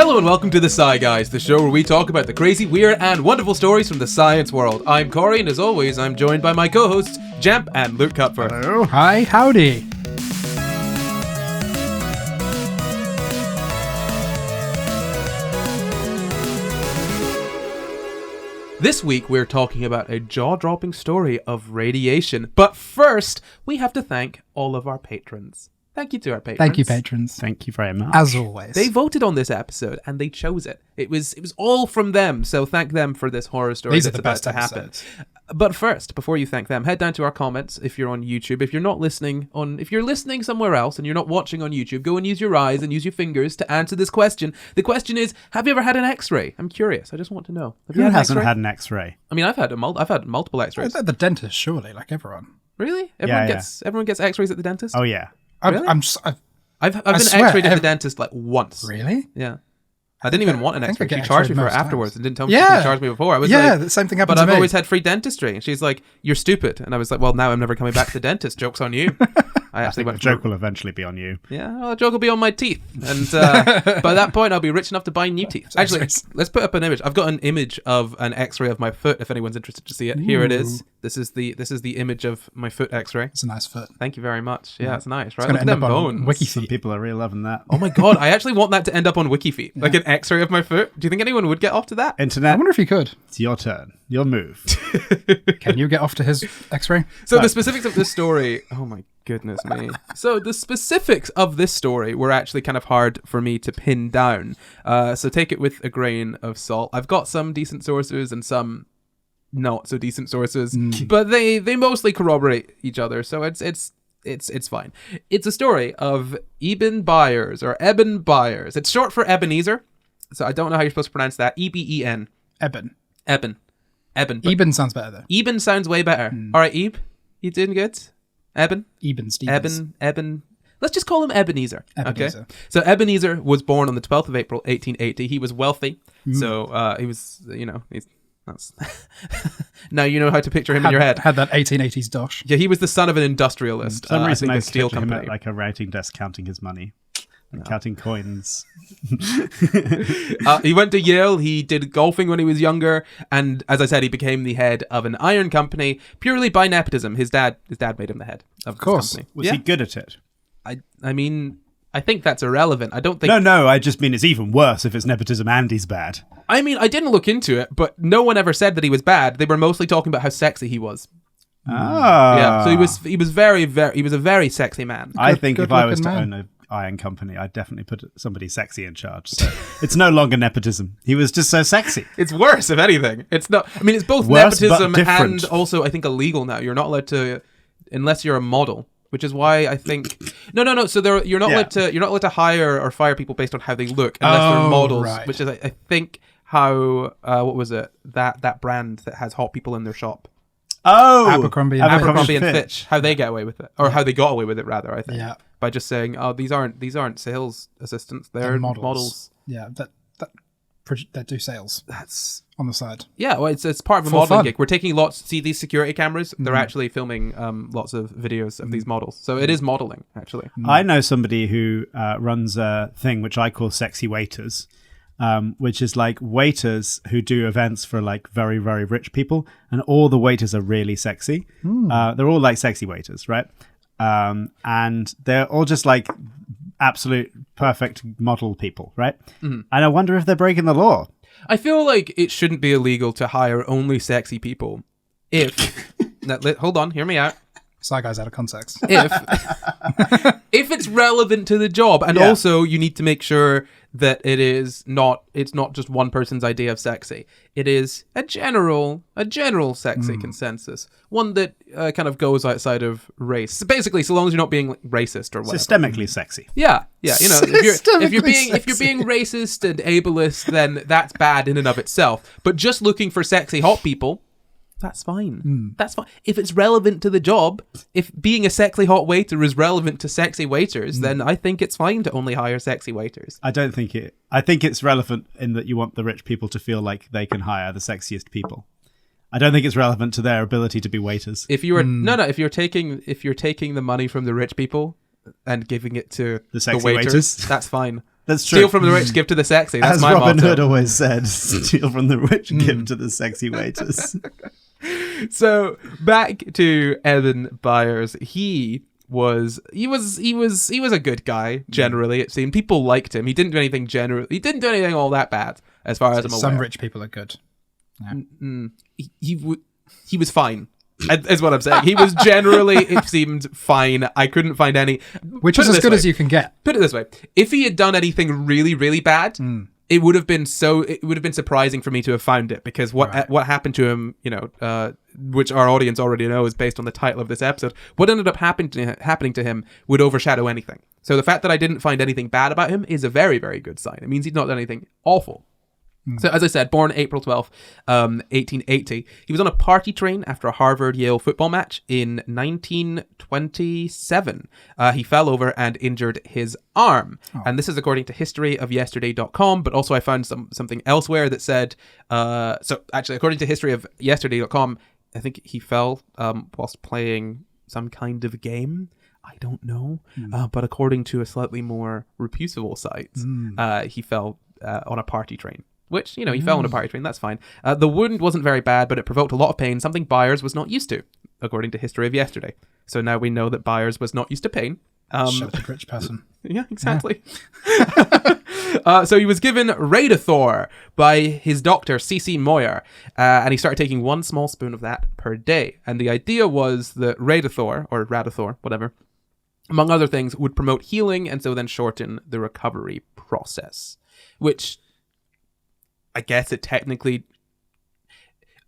Hello and welcome to the SCI Guys, the show where we talk about the crazy, weird, and wonderful stories from the science world. I'm Corey, and as always, I'm joined by my co-hosts, Jamp and Luke Cutfer. Hello. Hi, howdy. This week, we're talking about a jaw-dropping story of radiation. But first, we have to thank all of our patrons. Thank you to our patrons. Thank you, patrons. Thank you very much. As always. They voted on this episode, and they chose it. It was all from them, so thank them for this horror story These that's are the about best to happen. episodes. But first, before you thank them, head down to our comments if you're on YouTube. If you're not listening if you're listening somewhere else and you're not watching on YouTube, go and use your eyes and use your fingers to answer this question. The question is, have you ever had an X-ray? I'm curious. I just want to know. Have you Who had an hasn't X-ray? had an X-ray? I mean, I've had multiple X-rays. At the dentist, surely, like everyone. Really? Yeah. Everyone gets X-rays at the dentist? Oh yeah. Really? I've been swear, X-rayed at the dentist like once. Really? Yeah. I didn't even want an I think I X-ray. get She charged me X-rayed for it most afterwards times. and didn't tell me she could charge me before. I was like, the same thing happened but to I've me. always had free dentistry. And she's like, you're stupid. And I was like, well, now I'm never coming back to the dentist. Joke's on you. I actually The went joke will eventually be on you. Yeah, well, the joke will be on my teeth. And by that point, I'll be rich enough to buy new teeth. Actually, let's put up an image. I've got an image of an X-ray of my foot if anyone's interested to see it. Here it is. This is the image of my foot X-ray. It's a nice foot. Thank you very much. Yeah, it's nice, right? It's Look going at to end them up on bones. Some WikiFeet. people are really loving that. Oh my god, I actually want that to end up on WikiFeet. Like an X-ray of my foot. Do you think anyone would get off to that? I Internet, wonder if you could. it's your turn. You'll move. Can you get off to his X-ray? So the specifics of this story, oh my goodness me. So the specifics of this story were actually kind of hard for me to pin down. So take it with a grain of salt. I've got some decent sources and some not so decent sources, but they mostly corroborate each other. So it's fine. It's a story of Eben Byers or Eben Byers. It's short for Ebenezer. So I don't know how you're supposed to pronounce that. E-B-E-N. Eben. Eben. But Eben sounds better, though. Eben sounds way better. All right, Ebe, you doing good? Eben? Eben Stevens. Eben. Let's just call him Ebenezer. Ebenezer. Okay. So Ebenezer was born on the 12th of April, 1880. He was wealthy. So he was, that's now you know how to picture him in your head. Had that 1880s dosh. Yeah, he was the son of an industrialist. For some reason, I think I a steel picture him company. at like a writing desk counting his money. And counting coins. He went to Yale. He did golfing when he was younger, and as I said, he became the head of an iron company purely by nepotism. His dad made him the head of this course. company. Was he good at it? I mean, I think that's irrelevant. I don't think. No, I just mean it's even worse if it's nepotism and he's bad. I mean, I didn't look into it, but no one ever said that he was bad. They were mostly talking about how sexy he was. Ah. Yeah, so he was a very sexy man. I think if I was to good-looking own an iron company, I'd definitely put somebody sexy in charge. So it's no longer nepotism. He was just so sexy. It's worse, if anything. It's not. I mean, it's both Worse, but nepotism different. and also, I think, illegal now. You're not allowed to, unless you're a model. Which is why I think no. So you're not allowed to hire or fire people based on how they look unless they're models. Right. Which is, I think, how what was it that brand that has hot people in their shop. Oh, Abercrombie and Abercrombie and Fitch, how they get away with it, or how they got away with it, rather. I think, Yeah. by just saying, "Oh, these aren't sales assistants; they're models." Yeah, that do sales That's on the side. yeah. Well, it's part of a For modeling fun. gig. We're taking lots. See these security cameras? They're actually filming lots of videos of these models. So it is modeling, actually. I know somebody who runs a thing which I call sexy waiters, which is like waiters who do events for like very, very rich people. And all the waiters are really sexy. They're all like sexy waiters, right? And they're all just like absolute perfect model people, right? And I wonder if they're breaking the law. I feel like it shouldn't be illegal to hire only sexy people if... hold on, hear me out. Side Guys out of context. If it's relevant to the job, and also you need to make sure that it's not just one person's idea of sexy. It is a general sexy consensus, one that kind of goes outside of race. So basically, so long as you're not being like, racist or whatever. Systemically sexy. Yeah. You know, if you're Systemically being racist and ableist, then that's bad in and of itself. But just looking for sexy hot people, that's fine. That's fine. If it's relevant to the job, if being a sexy hot waiter is relevant to sexy waiters, then I think it's fine to only hire sexy waiters. I don't think it. I think it's relevant in that you want the rich people to feel like they can hire the sexiest people. I don't think it's relevant to their ability to be waiters. If you were if you're taking the money from the rich people and giving it to The sexy waiters, waiters? that's fine. That's true. Steal from the rich, give to the sexy. That's As my Robin motto. Hood always said, steal from the rich, give to the sexy waiters. So back to Evan Byers. He was a good guy generally. It seemed people liked him. He didn't do anything He didn't do anything all that bad as far as I'm aware. Some rich people are good. Yeah. He was fine. Is what I'm saying. He was generally, it seemed fine. I couldn't find any. Which is as good as you can get. Put it this way: if he had done anything really, really bad, it would have been surprising for me to have found it, because what happened to him, which our audience already knows based on the title of this episode, what ended up happening to him would overshadow anything. So the fact that I didn't find anything bad about him is a very, very good sign. It means he's not done anything awful. So as I said, born April 12th, 1880. He was on a party train after a Harvard-Yale football match in 1927. He fell over and injured his arm. Oh. And this is according to historyofyesterday.com, but also I found something elsewhere that said, so actually according to historyofyesterday.com, I think he fell whilst playing some kind of game. I don't know. But according to a slightly more reputable site, he fell on a party train. Which, he fell on a party train, that's fine. The wound wasn't very bad, but it provoked a lot of pain, something Byers was not used to, according to History of Yesterday. So now we know that Byers was not used to pain. Shut the rich person. Yeah, exactly. Yeah. So he was given radathor by his doctor, C.C. Moyer, and he started taking 1 small spoon of that per day. And the idea was that radathor, whatever, among other things, would promote healing and so then shorten the recovery process. Which, I guess it technically...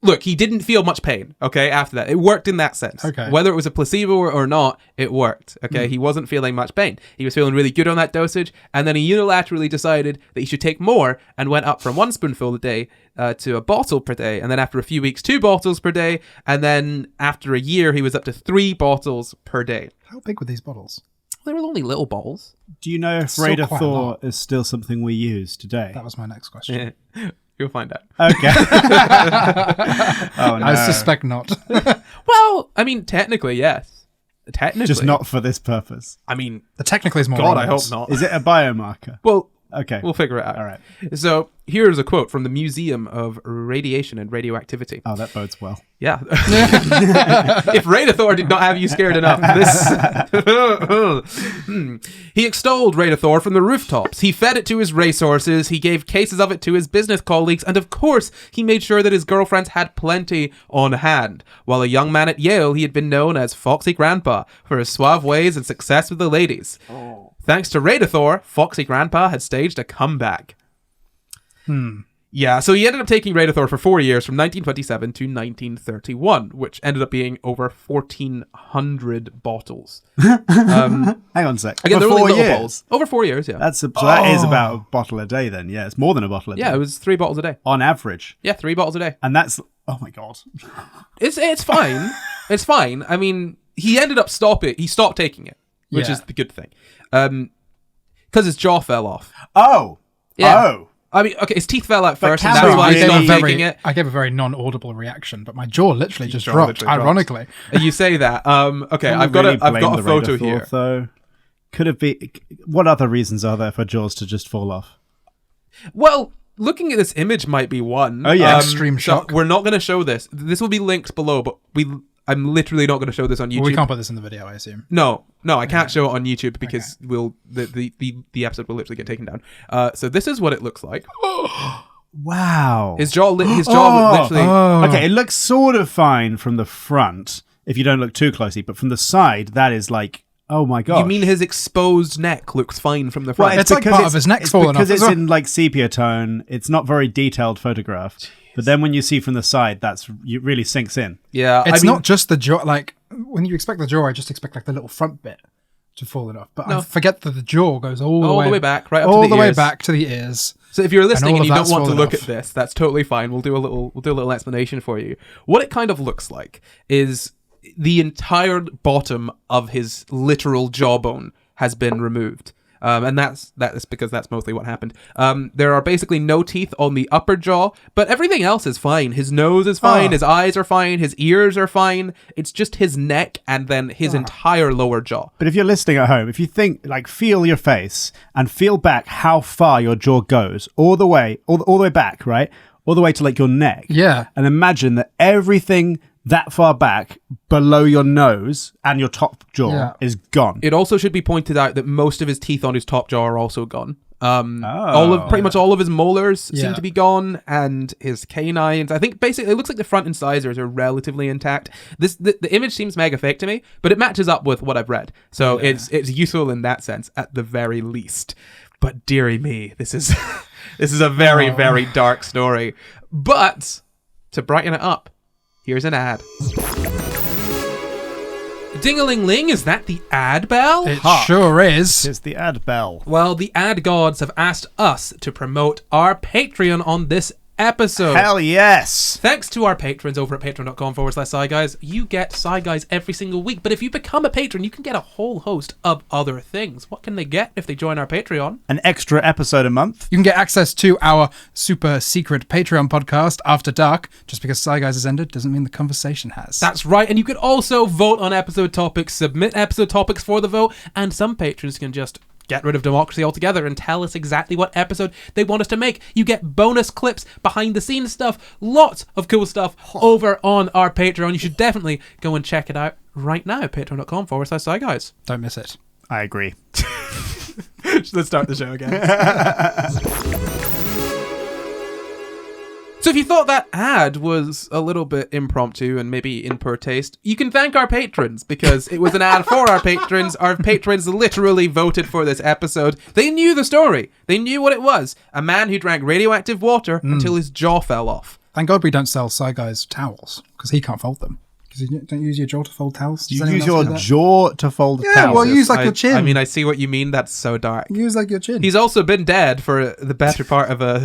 Look, he didn't feel much pain, okay, after that. It worked in that sense. Okay. Whether it was a placebo or not, it worked, okay? He wasn't feeling much pain. He was feeling really good on that dosage, and then he unilaterally decided that he should take more and went up from 1 spoonful a day to a bottle per day, and then after a few weeks, 2 bottles per day, and then after a year, he was up to 3 bottles per day. How big were these bottles? They were only little bottles. Do you know if Still quite a radathor lot. is still something we use today? That was my next question. Yeah. You'll find out. Okay. Oh, no. I suspect not. Well, I mean, technically, yes. Technically. Just not for this purpose. I mean, The technically is more God, I hope obvious. not. Is it a biomarker? Well, Okay. we'll figure it out. All right. So here's a quote from the Museum of Radiation and Radioactivity. Oh, that bodes well. Yeah. If Radathor did not have you scared enough, this... He extolled Radathor from the rooftops. He fed it to his racehorses. He gave cases of it to his business colleagues. And of course, he made sure that his girlfriends had plenty on hand. While a young man at Yale, he had been known as Foxy Grandpa for his suave ways and success with the ladies. Oh. Thanks to Radathor, Foxy Grandpa had staged a comeback. Yeah, so he ended up taking Radathor for 4 years, from 1927 to 1931, which ended up being over 1,400 bottles. Hang on a sec. Again, For they're only 4 little years. bottles. Over 4 years, yeah. So that is about a bottle a day then. Yeah, it's more than a bottle a day. Yeah, it was 3 bottles a day. On average. Yeah, 3 bottles a day. And that's... Oh, my God. It's fine. It's fine. I mean, he ended up He stopped taking it, which Yeah. is the good thing. Because his jaw fell off. Oh. Yeah. Oh. I mean, okay, his teeth fell out first, and can that's we why he really- stopped taking it. I gave a very non-audible reaction, but my jaw literally just jaw dropped, literally dropped. ironically. You say that. Okay, Can I've we really got blame a the photo Radathor, here. Though? Could it be... What other reasons are there for jaws to just fall off? Well, looking at this image might be one. Oh, yeah. Extreme shock. So we're not going to show this. This will be linked below, but I'm literally not going to show this on YouTube. Well, we can't put this in the video, I assume. No, I can't show it on YouTube because the episode will literally get taken down. So this is what it looks like. Wow. His jaw literally. Okay, it looks sort of fine from the front, if you don't look too closely, but from the side, that is like... Oh my god! You mean his exposed neck looks fine from the front? Well, it's like part of his neck's fallen off because as it's well. in like sepia tone. It's not very detailed photograph. But then when you see from the side, it really sinks in. Yeah, It's not just the jaw. Like, when you expect the jaw, I just expect like the little front bit to fall off. But I forget that the jaw goes all the way back, right up all to the way ears. back to the ears. So if you're listening and you all don't of want to that's look fallen at this, that's totally fine. We'll do a little explanation for you. What it kind of looks like is the entire bottom of his literal jawbone has been removed. And that's because that's mostly what happened. There are basically no teeth on the upper jaw, but everything else is fine. His nose is fine, his eyes are fine, his ears are fine. It's just his neck and then his entire lower jaw. But if you're listening at home, if you think, like, feel your face and feel back how far your jaw goes, all the way back, right? All the way to, like, your neck. Yeah. And imagine that everything that far back below your nose and your top jaw is gone. It also should be pointed out that most of his teeth on his top jaw are also gone. Pretty much all of his molars seem to be gone, and his canines. I think basically it looks like the front incisors are relatively intact. The image seems mega fake to me, but it matches up with what I've read, so it's useful in that sense at the very least. But dearie me, this is this is a very very dark story. But to brighten it up, here's an ad. Ding-a-ling-ling, is that the ad bell? It sure is. It's the ad bell. Well, the ad gods have asked us to promote our Patreon on this episode. Hell yes. Thanks to our patrons over at patreon.com/SciGuys. You get SciGuys every single week, but if you become a patron, you can get a whole host of other things. What can they get if they join our Patreon? An extra episode a month. You can get access to our super secret Patreon podcast, After Dark. Just because SciGuys has ended doesn't mean the conversation has. That's right, and you can also vote on episode topics, submit episode topics for the vote, and some patrons can just get rid of democracy altogether and tell us exactly what episode they want us to make. You get bonus clips, behind the scenes stuff, lots of cool stuff over on our Patreon. You should definitely go and check it out right now. Patreon.com/SciGuys. Don't miss it. I agree. Let's start the show again. So if you thought that ad was a little bit impromptu and maybe in poor taste, you can thank our patrons, because it was an ad for our patrons. Our patrons literally voted for this episode. They knew the story. They knew what it was. A man who drank radioactive water until his jaw fell off. Thank God we don't sell SciGuys towels, because he can't fold them. Because you don't use your jaw to fold towels. You use your jaw to fold towels. Yeah, well, use like your chin. I mean, I see what you mean. That's so dark. Use like your chin. He's also been dead for the better part of a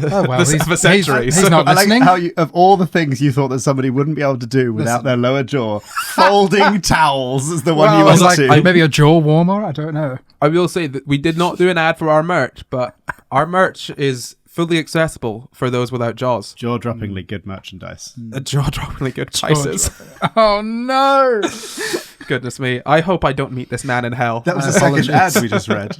century. He's not listening. I like how of all the things you thought that somebody wouldn't be able to do without their lower jaw, folding towels is the one you want to. Maybe a jaw warmer? I don't know. I will say that we did not do an ad for our merch, but our merch is fully accessible for those without jaws. Jaw-droppingly good merchandise. Jaw-droppingly good prices. Oh no! Goodness me. I hope I don't meet this man in hell. That was the second ad we just read.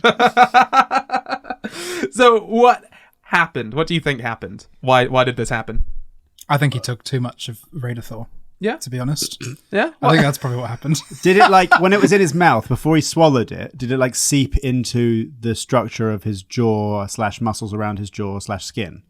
So what happened? What do you think happened? Why did this happen? I think he took too much of Radathor. Yeah. To be honest. Yeah? I think that's probably what happened. Did it, like, when it was in his mouth, before he swallowed it, did it, like, seep into the structure of his jaw / muscles around his jaw / skin?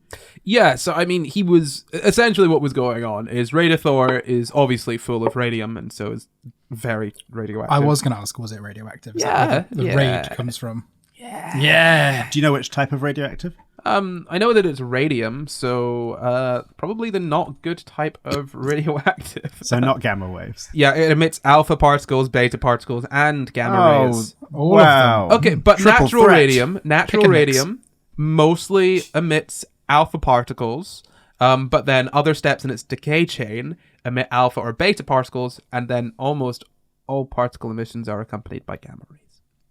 Yeah, so, I mean, he was... Essentially what was going on is Radathor is obviously full of radium, and so is very radioactive. I was going to ask, was it radioactive? Is yeah. That where the raid comes from? Yeah. Do you know which type of radioactive? I know that it's radium, so probably the not good type of radioactive. So not gamma waves. Yeah, it emits alpha particles, beta particles, and gamma rays. All of them. Okay, but Triple threat. natural radium mostly emits alpha particles, but then other steps in its decay chain emit alpha or beta particles, and then almost all particle emissions are accompanied by gamma rays.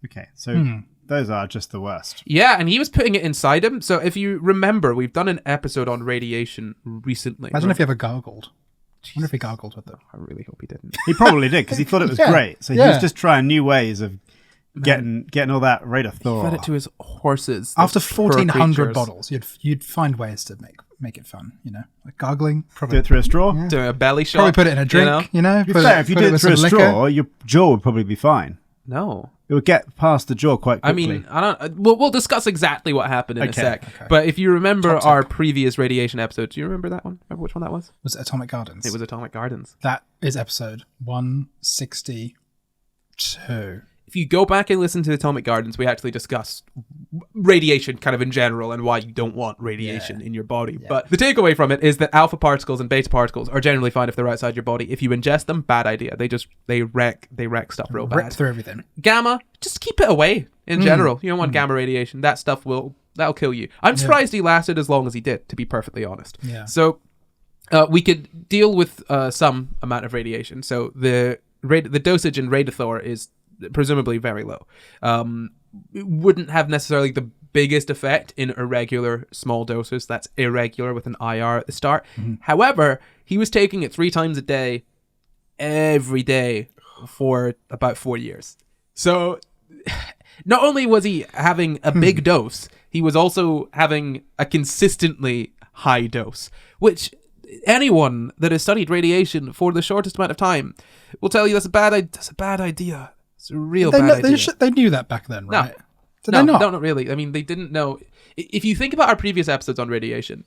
Okay, so... Those are just the worst. Yeah, and he was putting it inside him. So if you remember, we've done an episode on radiation recently. Imagine if he ever gargled. I wonder if he gargled with it. I really hope he didn't. He probably did, because he thought it was great. So he was just trying new ways of getting all that Radathor. He fed it to his horses. After 1,400 bottles, you'd find ways to make it fun, you know? Like gargling. Probably do it through a straw. Yeah. Doing a belly shot. Probably put it in a drink, you know? If you did it through a straw, your jaw would probably be fine. No. It would get past the jaw quite quickly. I mean, I don't. We'll discuss exactly what happened in a sec. Okay. But if you remember our previous radiation episode, do you remember that one? Remember which one that was? Was it Atomic Gardens? It was Atomic Gardens. That is episode 162. If you go back and listen to Atomic Gardens, we actually discuss radiation kind of in general and why you don't want radiation in your body. Yeah. But the takeaway from it is that alpha particles and beta particles are generally fine if they're outside your body. If you ingest them, bad idea. They wreck stuff real bad. Rip through everything. Gamma, just keep it away in general. You don't want gamma radiation. That stuff that'll kill you. I'm surprised he lasted as long as he did, to be perfectly honest. Yeah. So we could deal with some amount of radiation. So the dosage in Radathor is presumably very low. it wouldn't have necessarily the biggest effect in irregular small doses. That's irregular with an IR at the start. However, he was taking it 3 times a day, every day for about 4 years. So not only was he having a big dose, he was also having a consistently high dose, which anyone that has studied radiation for the shortest amount of time will tell you that's a bad idea. It's a real bad idea. They knew that back then, right? No, not really. I mean, they didn't know. If you think about our previous episodes on radiation,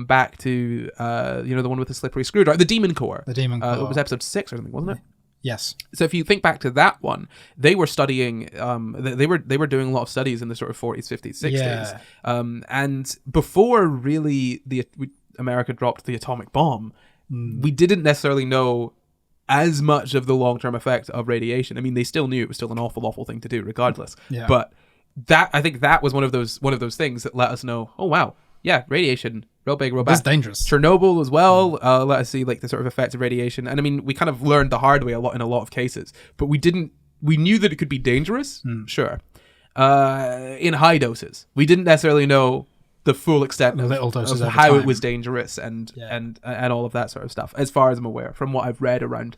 back to the one with the slippery screwdriver, the Demon Core. The Demon Core. It was episode 6 or something, wasn't it? Yes. So if you think back to that one, they were studying. They were doing a lot of studies in the sort of 40s, 50s, 60s. Yeah. And before really America dropped the atomic bomb, we didn't necessarily know as much of the long-term effect of radiation. I mean, they still knew it was still an awful thing to do, regardless. Yeah. But I think that was one of those things that let us know, oh wow, yeah, radiation, real big, real bad. It's dangerous. Chernobyl as well, let us see like the sort of effects of radiation. And I mean, we kind of learned the hard way in a lot of cases, but we knew that it could be dangerous, sure. In high doses. We didn't necessarily know the full extent of how it was dangerous and all of that sort of stuff, as far as I'm aware, from what I've read around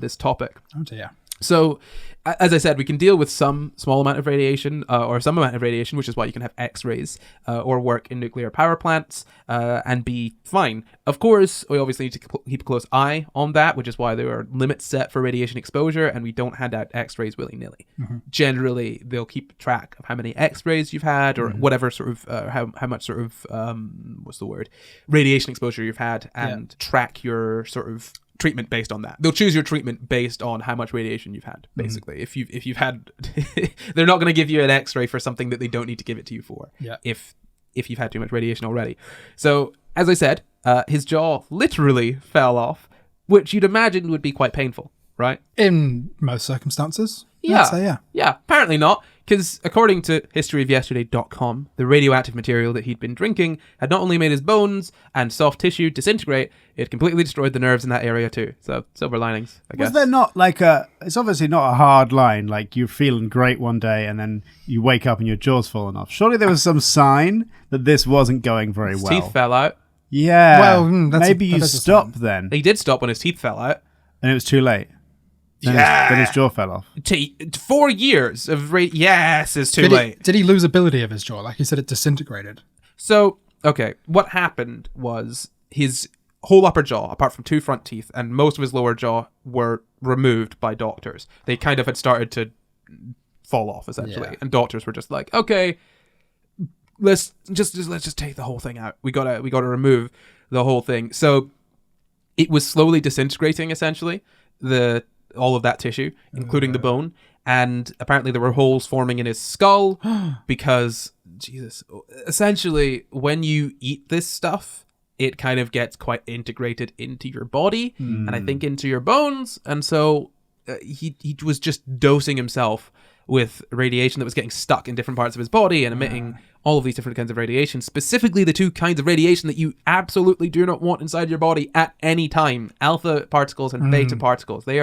this topic. Oh dear. So, as I said, we can deal with some small amount of radiation or some amount of radiation, which is why you can have X-rays or work in nuclear power plants and be fine. Of course, we obviously need to keep a close eye on that, which is why there are limits set for radiation exposure, and we don't hand out X-rays willy-nilly. Generally, they'll keep track of how many X-rays you've had or whatever sort of, how much sort of, radiation exposure you've had and track your sort of treatment based on that. They'll choose your treatment based on how much radiation you've had, basically. If you've had they're not going to give you an X-ray for something that they don't need to give it to you for if you've had too much radiation already. So as I said, his jaw literally fell off, which you'd imagine would be quite painful, right? In most circumstances. Yeah. I'd say, Yeah, apparently not, because according to historyofyesterday.com, the radioactive material that he'd been drinking had not only made his bones and soft tissue disintegrate, it completely destroyed the nerves in that area too. So, silver linings, I guess. Was there not it's obviously not a hard line, like you're feeling great one day and then you wake up and your jaw's fallen off. Surely there was some sign that this wasn't going very well. His teeth fell out. Yeah. Well, maybe you stopped then. He did stop when his teeth fell out. And it was too late. Then his jaw fell off. 4 years of yes, it's too late. Did he lose ability of his jaw? Like you said, it disintegrated. So, okay, what happened was his whole upper jaw, apart from 2 front teeth, and most of his lower jaw were removed by doctors. They kind of had started to fall off, essentially. And doctors were just like, okay, let's just take the whole thing out. We gotta remove the whole thing. So it was slowly disintegrating, essentially, all of that tissue, including the bone. And apparently there were holes forming in his skull because, Jesus, essentially when you eat this stuff, it kind of gets quite integrated into your body and I think into your bones. And so he was just dosing himself with radiation that was getting stuck in different parts of his body and emitting all of these different kinds of radiation, specifically the 2 kinds of radiation that you absolutely do not want inside your body at any time. Alpha particles and beta particles. They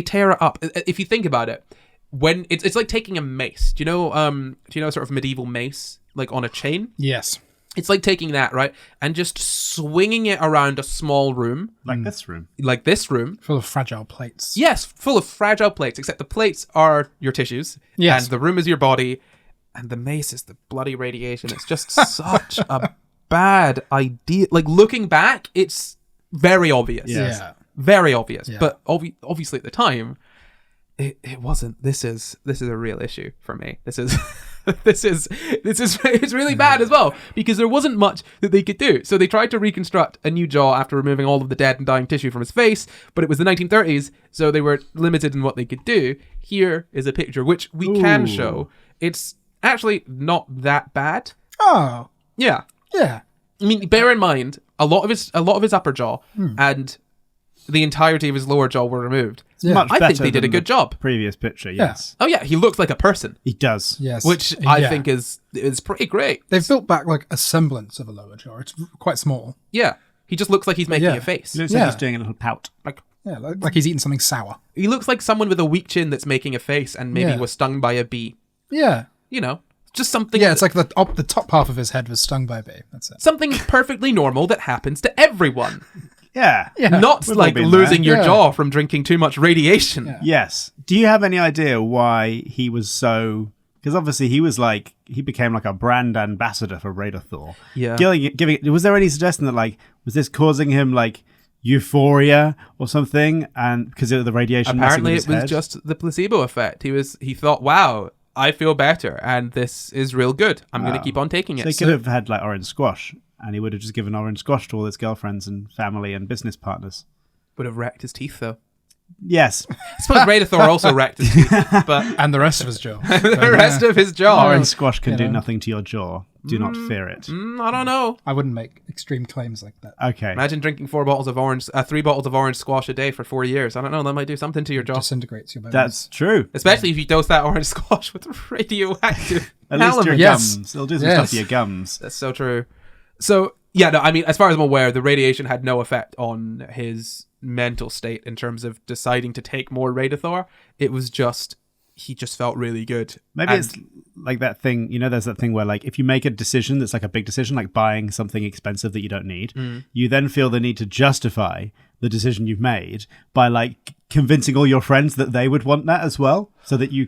tear it up. If you think about it, when it's like taking a mace. Do you know sort of medieval mace, like on a chain? Yes. It's like taking that, right? And just swinging it around a small room. Like this room. Like this room. Full of fragile plates. Yes, full of fragile plates, except the plates are your tissues. Yes. And the room is your body. And the mace is the bloody radiation. It's just such a bad idea. Like, looking back, it's very obvious. Yes. Yeah. Very obvious. Yeah. But obviously at the time, it wasn't. This is a real issue for me. This is it's really bad as well, because there wasn't much that they could do. So they tried to reconstruct a new jaw after removing all of the dead and dying tissue from his face, but it was the 1930s, so they were limited in what they could do. Here is a picture which we can show. It's actually not that bad. Oh. Yeah. Yeah. I mean, bear in mind, a lot of his upper jaw and the entirety of his lower jaw were removed. Yeah. Much I better think they did a than good the job. Previous picture, yes. Oh yeah, he looks like a person. He does. Yes. Which I think is pretty great. They've built back like a semblance of a lower jaw. It's quite small. Yeah. He just looks like he's making a face. He looks like he's doing a little pout. Like he's eating something sour. He looks like someone with a weak chin that's making a face and maybe was stung by a bee. Yeah. You know, just something. Yeah, it's like the top half of his head was stung by a bee. That's it. Something perfectly normal that happens to everyone. Yeah. Not We've like all been losing there. your jaw from drinking too much radiation. Yeah. Yes. Do you have any idea why he was so... Because obviously he became like a brand ambassador for Radathor. Yeah. Was there any suggestion that like, was this causing him like euphoria or something? And because of the radiation messing Apparently with his it was head? just the placebo effect. He thought, wow, I feel better and this is real good. I'm going to keep on taking it. So he could have had like orange squash, and he would have just given orange squash to all his girlfriends and family and business partners. Would have wrecked his teeth though. Yes. I suppose Radathor also wrecked his teeth, but And the rest of his jaw. the rest of his jaw. Orange squash can do know. nothing to your jaw. Do not fear it. I don't know. I wouldn't make extreme claims like that. Okay. Imagine drinking 3 bottles of orange squash a day for 4 years. I don't know. That might do something to your jaw. Disintegrates your bones. That's true. Especially if you dose that orange squash with radioactive At least your elements. Yes. gums. It'll do some Yes. stuff to your gums. That's so true. So, yeah, no, I mean, as far as I'm aware, the radiation had no effect on his mental state in terms of deciding to take more Radathor. It was just, he just felt really good. Maybe And- it's like that thing, there's that thing where like if you make a decision that's like a big decision, like buying something expensive that you don't need, you then feel the need to justify the decision you've made by like convincing all your friends that they would want that as well, so that you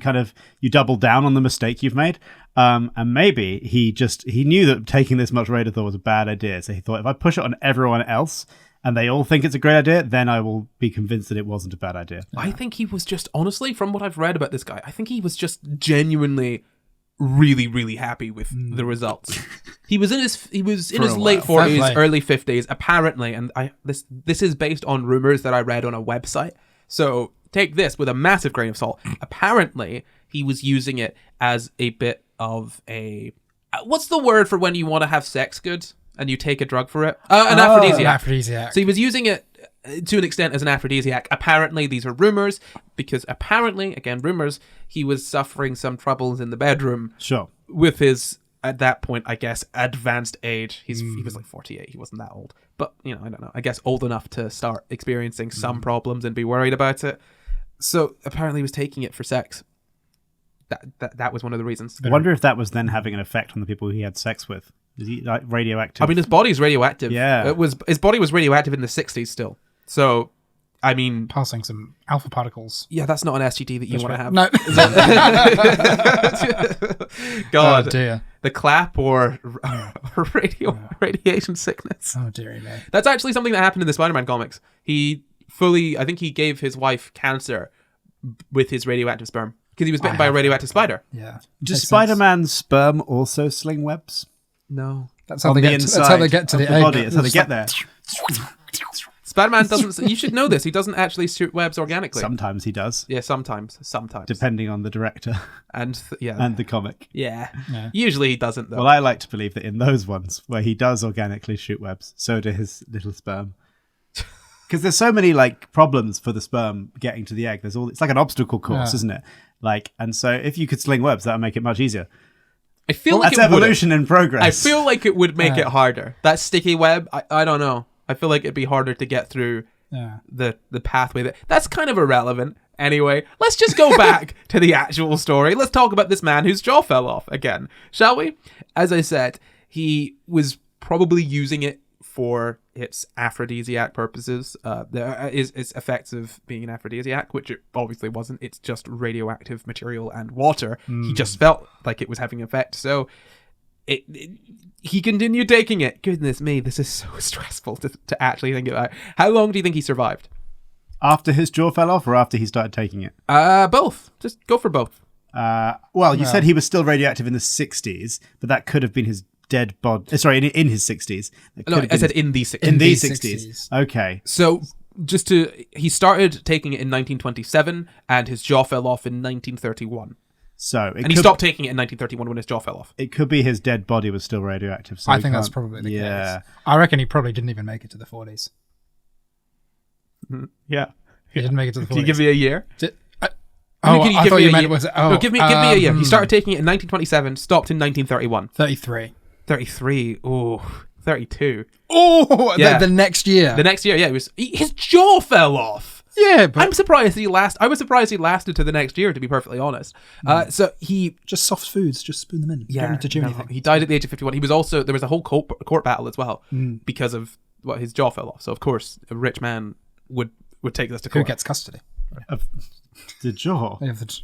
you double down on the mistake you've made. And maybe he knew that taking this much Radathor was a bad idea, so he thought, if I push it on everyone else and they all think it's a great idea, then I will be convinced that it wasn't a bad idea. I think he was just, honestly, from what I've read about this guy, I think he was just genuinely really, really happy with the results. He was in his late Fair 40s, play. early 50s, apparently, and this is based on rumors that I read on a website. So take this with a massive grain of salt. Apparently, he was using it as a bit of a... what's the word for when you want to have sex good and you take a drug for it? An aphrodisiac. An aphrodisiac. So he was using it to an extent as an aphrodisiac. Apparently, these are rumors, because apparently, again, rumors, he was suffering some troubles in the bedroom Sure. with his, at that point, I guess, advanced age. He was like 48. He wasn't that old. But, I don't know. I guess old enough to start experiencing some problems and be worried about it. So apparently he was taking it for sex. That was one of the reasons. I wonder if that was then having an effect on the people he had sex with. Is he like radioactive? I mean, his body's radioactive. Yeah. His body was radioactive in the 60s still. So, I mean... Passing some alpha particles. Yeah, that's not an STD that you want to have. No. God. Oh, dear. The clap or radiation sickness. Oh, dearie me. That's actually something that happened in the Spider-Man comics. I think he gave his wife cancer with his radioactive sperm. Because he was bitten by a radioactive spider. Yeah. Does Spider-Man's sperm also sling webs? No. That's how On they the get. inside That's how they get to of the the egg. body. That's how they It's get like- there. Spider-Man doesn't... You should know this. He doesn't actually shoot webs organically. Sometimes he does, Yeah, sometimes. depending on the director And and the comic. yeah. Yeah. Usually he doesn't, though. Well, I like to believe that in those ones where he does organically shoot webs, so do his little sperm. Because there's so many like problems for the sperm getting to the egg. It's like an obstacle course, isn't it? Like, and so if you could sling webs, that would make it much easier. I feel That's like it would. evolution in progress. I feel like it would make it harder. That sticky web, I don't know. I feel like it'd be harder to get through Yeah. the pathway. That's kind of irrelevant. Anyway, let's just go back to the actual story. Let's talk about this man whose jaw fell off again, shall we? As I said, he was probably using it for its aphrodisiac purposes. There is effects of being an aphrodisiac, which it obviously wasn't. It's just radioactive material and water. He just felt like it was having an effect. So he continued taking it. Goodness me, this is so stressful to actually think about. How long do you think he survived? After his jaw fell off or after he started taking it? Both. Just go for both. Well, you said he was still radioactive in the 60s, but that could have been his dead body. Sorry, in his 60s. No, I said in the 60s. in the the 60s. Okay. So he started taking it in 1927 and his jaw fell off in 1931. So And he stopped taking it in 1931 when his jaw fell off. It could be his dead body was still radioactive. So I we think that's can't- probably the yeah. case. I reckon he probably didn't even make it to the 40s. Yeah. He didn't make it to the 40s. Can you give me a year? Oh, Can you I give thought me you a meant year? was it? No, Oh, give me a year. He started taking it in 1927, stopped in 1931. 33. 33. Ooh, 32. Oh, Yeah. the next year. The next year, yeah, his jaw fell off. Yeah, but I was surprised he lasted to the next year, to be perfectly honest. So he just soft foods, just spoon them in. Don't need to do anything. He died at the age of 51. He was also, there was a whole court battle as well because of his jaw fell off. So of course a rich man would take this to court. Who gets custody? Of the jaw. Yeah, It's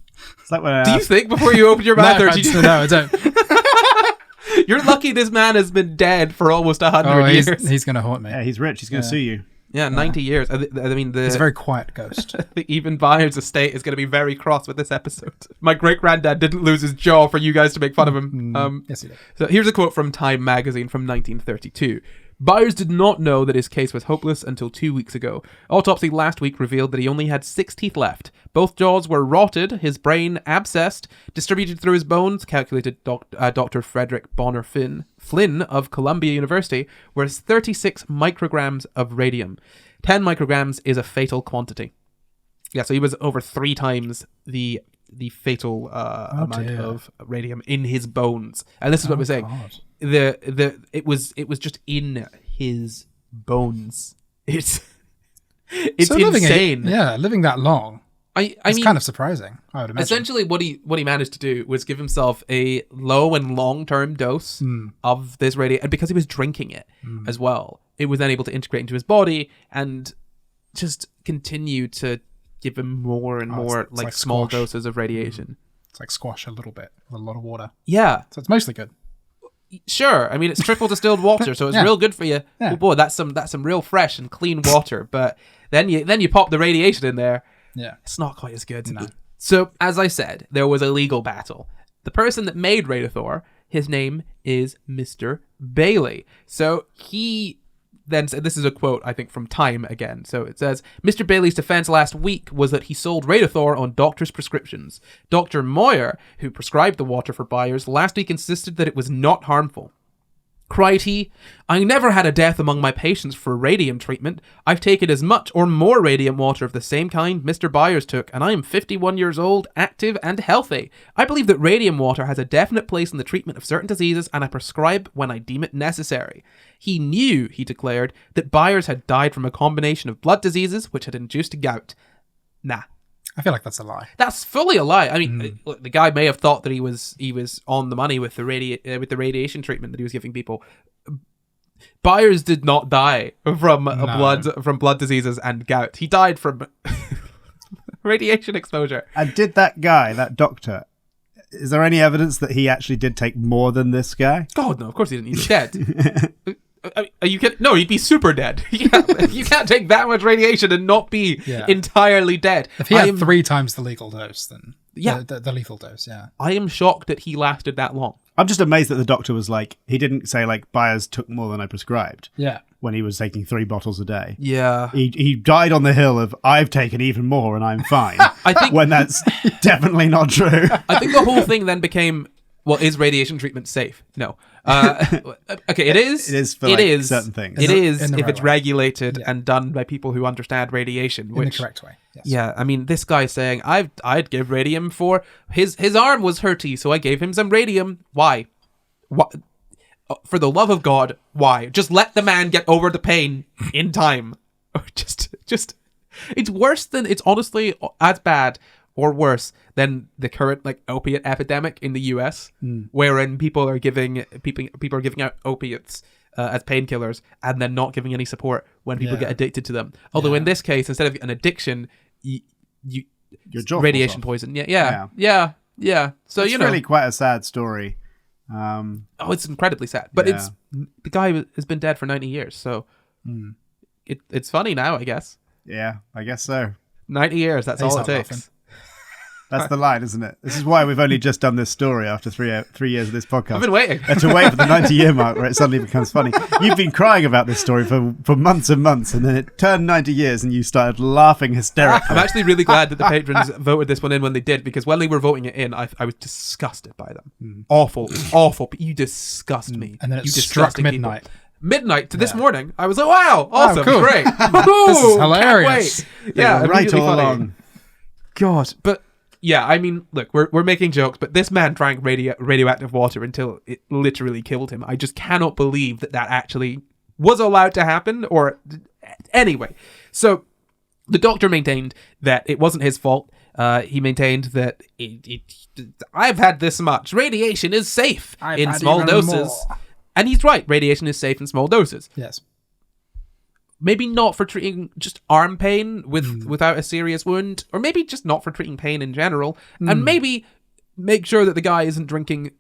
like when I Do you asked- think before you open your mouth? no, Or did you... no, I don't. You're lucky this man has been dead for almost 100 years. He's going to haunt me. Yeah, he's rich. He's going to sue you. Yeah, 90 years. I mean, He's a very quiet ghost. even Byers' estate is going to be very cross with this episode. My great-granddad didn't lose his jaw for you guys to make fun of him. Yes, he did. So here's a quote from Time magazine from 1932. Byers did not know that his case was hopeless until 2 weeks ago. Autopsy last week revealed that he only had 6 teeth left. Both jaws were rotted, his brain abscessed, distributed through his bones, calculated Dr. Frederick Bonner Flynn of Columbia University, was 36 micrograms of radium. 10 micrograms is a fatal quantity. Yeah, so he was over 3 times the fatal amount of radium in his bones. And this is what we're saying. God. It was just in his bones. It's So insane. living that long. I It's mean, kind of surprising, I would imagine. essentially what he managed to do was give himself a low and long-term dose of this radium, and because he was drinking it as well, it was then able to integrate into his body and just continue to give him more and more it's like like small squash. doses of radiation. It's like squash a little bit with a lot of water. Yeah, So it's mostly good. sure. I mean, it's triple distilled water, so it's Yeah. real good for you. Yeah. Oh boy, that's some real fresh and clean water. But then you pop the radiation in there. Yeah. It's not quite as good. No. So, as I said, there was a legal battle. The person that made Radathor, his name is Mr. Bailey. So he then said, this is a quote, I think, from Time again. So it says, Mr. Bailey's defense last week was that he sold Radathor on doctor's prescriptions. Dr. Moyer, who prescribed the water for Byers, last week insisted that it was not harmful. Cried he, I never had a death among my patients for radium treatment. I've taken as much or more radium water of the same kind Mr. Byers took, and I am 51 years old, active and healthy. I believe that radium water has a definite place in the treatment of certain diseases, and I prescribe when I deem it necessary. He knew, he declared, that Byers had died from a combination of blood diseases which had induced gout. Nah. I feel like that's a lie. That's fully a lie. I mean, look, the guy may have thought that he was on the money with the radiation treatment that he was giving people. Byers did not die from blood diseases and gout. He died from radiation exposure. And did that guy, that doctor, is there any evidence that he actually did take more than this guy? God, no, of course he didn't. He's dead. Are you kidding? No, he'd be super dead. You can't take that much radiation and not be entirely dead. If he had 3 times the legal dose, then Yeah. the lethal dose, yeah. I am shocked that he lasted that long. I'm just amazed that the doctor was like, he didn't say like, Byers took more than I prescribed Yeah. when he was taking 3 bottles a day. Yeah. He died on the hill of, I've taken even more and I'm fine. I think when that's definitely not true. I think the whole thing then became, well, is radiation treatment safe? No. Okay, it is. It is for certain things. It is in the if right it's way. regulated and done by people who understand radiation. In Which, the correct way. Yes. yeah, I mean, this guy saying, I'd give radium for his arm was hurty, so I gave him some radium. Why? What? For the love of God, why? Just let the man get over the pain in time. Or just, it's worse than, it's honestly as bad or worse than the current like opiate epidemic in the US, wherein people are giving out opiates as painkillers and then not giving any support when people get addicted to them. Although in this case, instead of an addiction, your jaw radiation falls off. poison. Yeah. So It's really quite a sad story. it's incredibly sad. But it's the guy has been dead for 90 years, so it's funny now, I guess. Yeah, I guess so. 90 years, that's He's all it not takes. laughing. That's the line, isn't it? This is why we've only just done this story after 3 years of this podcast. I've been waiting. To wait for the 90-year mark where it suddenly becomes funny. You've been crying about this story for months and months, and then it turned 90 years and you started laughing hysterically. I'm actually really glad that the patrons voted this one in when they did, because when they were voting it in, I was disgusted by them. Awful. You disgust me. And then it You struck disgusting people. midnight. Midnight to this morning. I was like, wow, awesome, cool. great. This is hilarious. Can't wait. Yeah, right immediately all funny. along. God, but yeah, I mean, look, we're making jokes, but this man drank radioactive water until it literally killed him. I just cannot believe that actually was allowed to happen. Or anyway, so The doctor maintained that it wasn't his fault. He maintained that I've had this much. Radiation is safe in small doses. More. And he's right. Radiation is safe in small doses. Yes. Maybe not for treating just arm pain without a serious wound, or maybe just not for treating pain in general. And maybe make sure that the guy isn't drinking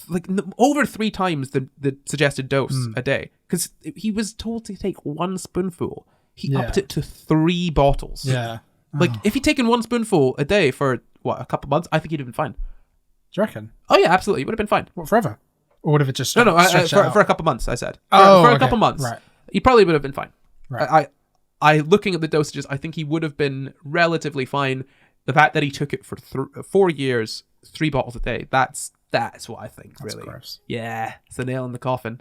like over 3 times the suggested dose a day. Because he was told to take 1 spoonful. He upped it to 3 bottles. Yeah. Like, if he'd taken 1 spoonful a day for, a couple months, I think he'd have been fine. Do you reckon? Oh, yeah, absolutely. He would have been fine. What, forever? Or would have it just for a couple months, I said. For a couple months. Right. He probably would have been fine. Right. I looking at the dosages, I think he would have been relatively fine. The fact that he took it for 4 years, 3 bottles a day, that's what I think, really. That's gross. Yeah, it's the nail in the coffin.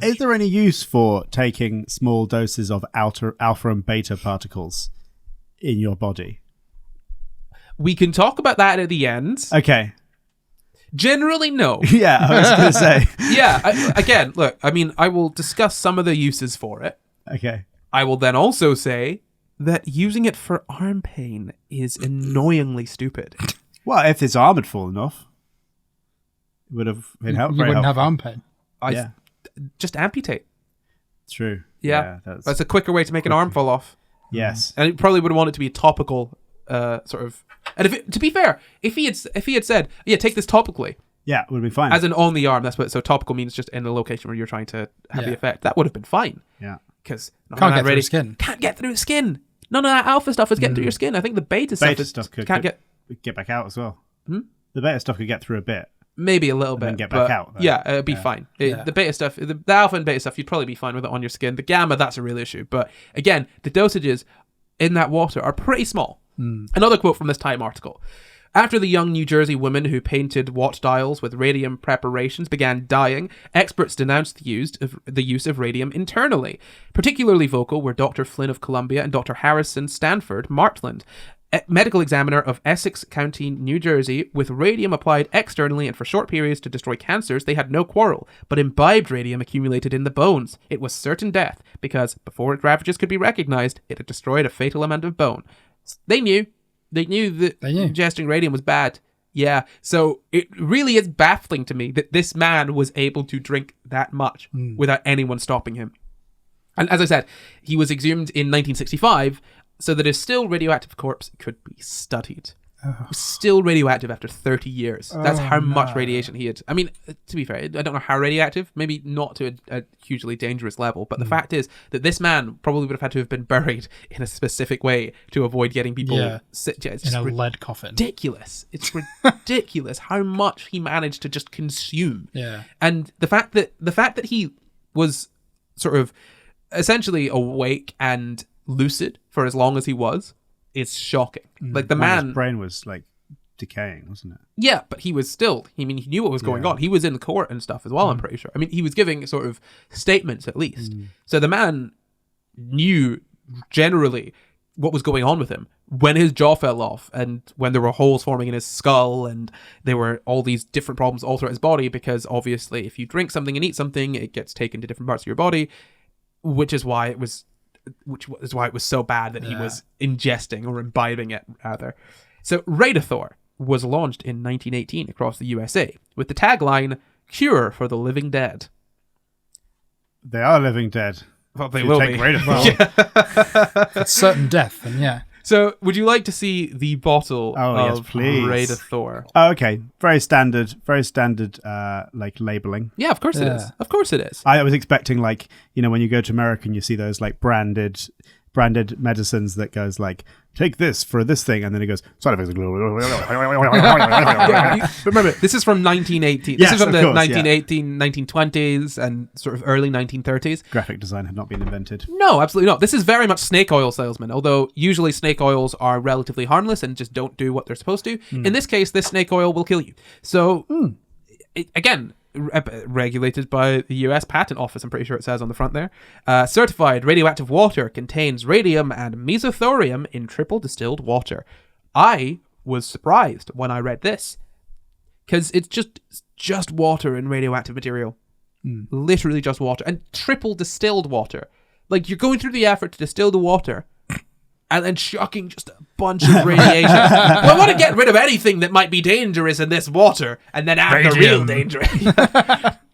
Is there any use for taking small doses of alpha and beta particles in your body? We can talk about that at the end. Okay. Generally, no. Yeah, I was going to say. Yeah, again, look, I mean, I will discuss some of the uses for it. Okay. I will then also say that using it for arm pain is annoyingly stupid. Well, if his arm had fallen off, it would have been helpful. You wouldn't have arm pain. Just amputate. True. Yeah, that's a quicker way to make an arm fall off. Yes. And it probably would want it to be a topical sort of. And to be fair, if he had said, yeah, take this topically. Yeah, it would be fine. As in on the arm, that's what. So topical means just in the location where you're trying to have the effect. That would have been fine. Yeah. Because can't get through the skin. Can't get through the skin. None of that alpha stuff is getting through your skin. I think the beta stuff can't get back out as well. The beta stuff could get through a bit. Maybe a little bit. And get back out. Though. Yeah, it'd be fine. The beta stuff, the alpha and beta stuff, you'd probably be fine with it on your skin. The gamma, that's a real issue. But again, the dosages in that water are pretty small. Another quote from this Time article. After the young New Jersey women who painted watch dials with radium preparations began dying, experts denounced the use of radium internally. Particularly vocal were Dr. Flynn of Columbia and Dr. Harrison Stanford Martland, medical examiner of Essex County, New Jersey. With radium applied externally and for short periods to destroy cancers, they had no quarrel, but imbibed radium accumulated in the bones. It was certain death, because before its ravages could be recognized, it had destroyed a fatal amount of bone. They knew that ingesting radium was bad. Yeah, so it really is baffling to me that this man was able to drink that much without anyone stopping him. And as I said, he was exhumed in 1965, so that his still radioactive corpse could be studied. Still radioactive after 30 years. That's how much radiation he had. I mean, to be fair, I don't know how radioactive, maybe not to a hugely dangerous level, but the fact is that this man probably would have had to have been buried in a specific way to avoid getting people sick. In a lead coffin. Ridiculous. It's ridiculous how much he managed to just consume. Yeah. And the fact that he was sort of essentially awake and lucid for as long as he was is shocking. Like his brain was like decaying, wasn't it? Yeah, but he was still, he knew what was going on. He was in court and stuff as well, I'm pretty sure. I mean, he was giving sort of statements at least. So the man knew generally what was going on with him when his jaw fell off and when there were holes forming in his skull and there were all these different problems all throughout his body, because obviously if you drink something and eat something, it gets taken to different parts of your body, which is why it was so bad that he was ingesting or imbibing it, rather. So Radathor was launched in 1918 across the USA with the tagline, "Cure for the living dead." They are living dead. Well, they will be. It's certain death, and yeah. So, would you like to see the bottle of Radathor? Oh, okay. Very standard, like labeling. Yeah, of course it is. Of course it is. I was expecting, like, when you go to America and you see those like branded medicines that goes like, take this for this thing, and then it goes, side effects. Remember, this is from 1918. This is from the 1918, 1920s, and sort of early 1930s. Graphic design had not been invented. No, absolutely not. This is very much snake oil salesman, although usually snake oils are relatively harmless and just don't do what they're supposed to. In this case, this snake oil will kill you. So, again, regulated by the US Patent Office, I'm pretty sure it says on the front there. Certified radioactive water contains radium and mesothorium in triple distilled water. I was surprised when I read this, because it's just water and radioactive material. Literally just water. And triple distilled water. Like, you're going through the effort to distill the water and then chucking just a bunch of radiation. Well, I want to get rid of anything that might be dangerous in this water and then add the real danger.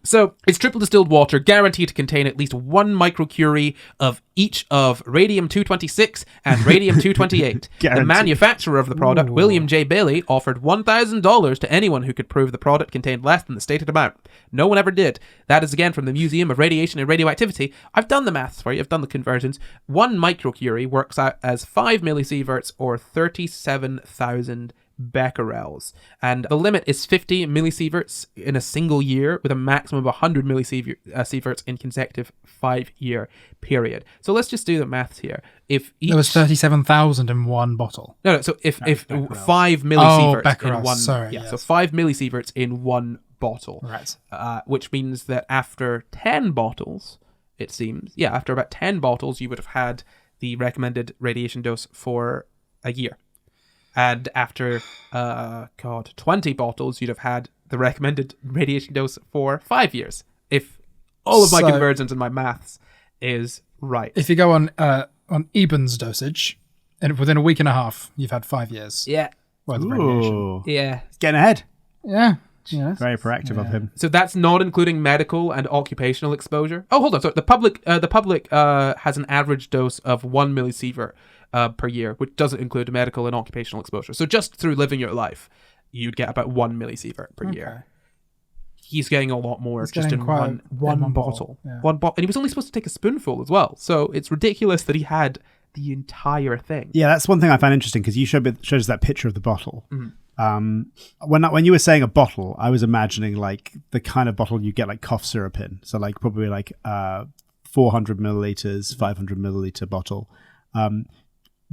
So it's triple distilled water, guaranteed to contain at least 1 microcurie of each of radium-226 and radium-228. The manufacturer of the product, William J. Bailey, offered $1,000 to anyone who could prove the product contained less than the stated amount. No one ever did. That is again from the Museum of Radiation and Radioactivity. I've done the maths for you. I've done the conversions. 1 microcurie works out as 5 millisieverts or 37,000 becquerels, and the limit is 50 millisieverts in a single year, with a maximum of 100 millisieverts in consecutive 5-year period. So let's just do the maths here. If there was 37,000 in one bottle. No. So if 5 millisieverts in one, so 5 millisieverts in one bottle, right? Which means that after 10 bottles, it seems, after about 10 bottles, you would have had the recommended radiation dose for a year. And after, 20 bottles, you'd have had the recommended radiation dose for 5 years. If all of my conversions and my maths is right. If you go on Eben's dosage, and within a week and a half, you've had 5 years. Yeah. Worth of radiation. Yeah. He's getting ahead. Yeah. Very proactive of him. So that's not including medical and occupational exposure. Oh, hold on. So the public has an average dose of 1 millisievert per year, which doesn't include medical and occupational exposure. So just through living your life, you'd get about 1 millisievert per year. He's getting a lot more just in one bottle. Yeah. One bottle. And he was only supposed to take a spoonful as well. So it's ridiculous that he had the entire thing. Yeah, that's one thing I found interesting, because you showed us that picture of the bottle. Mm-hmm. When you were saying a bottle, I was imagining like the kind of bottle you get like cough syrup in. So like probably like 400 milliliters, 500 milliliter bottle.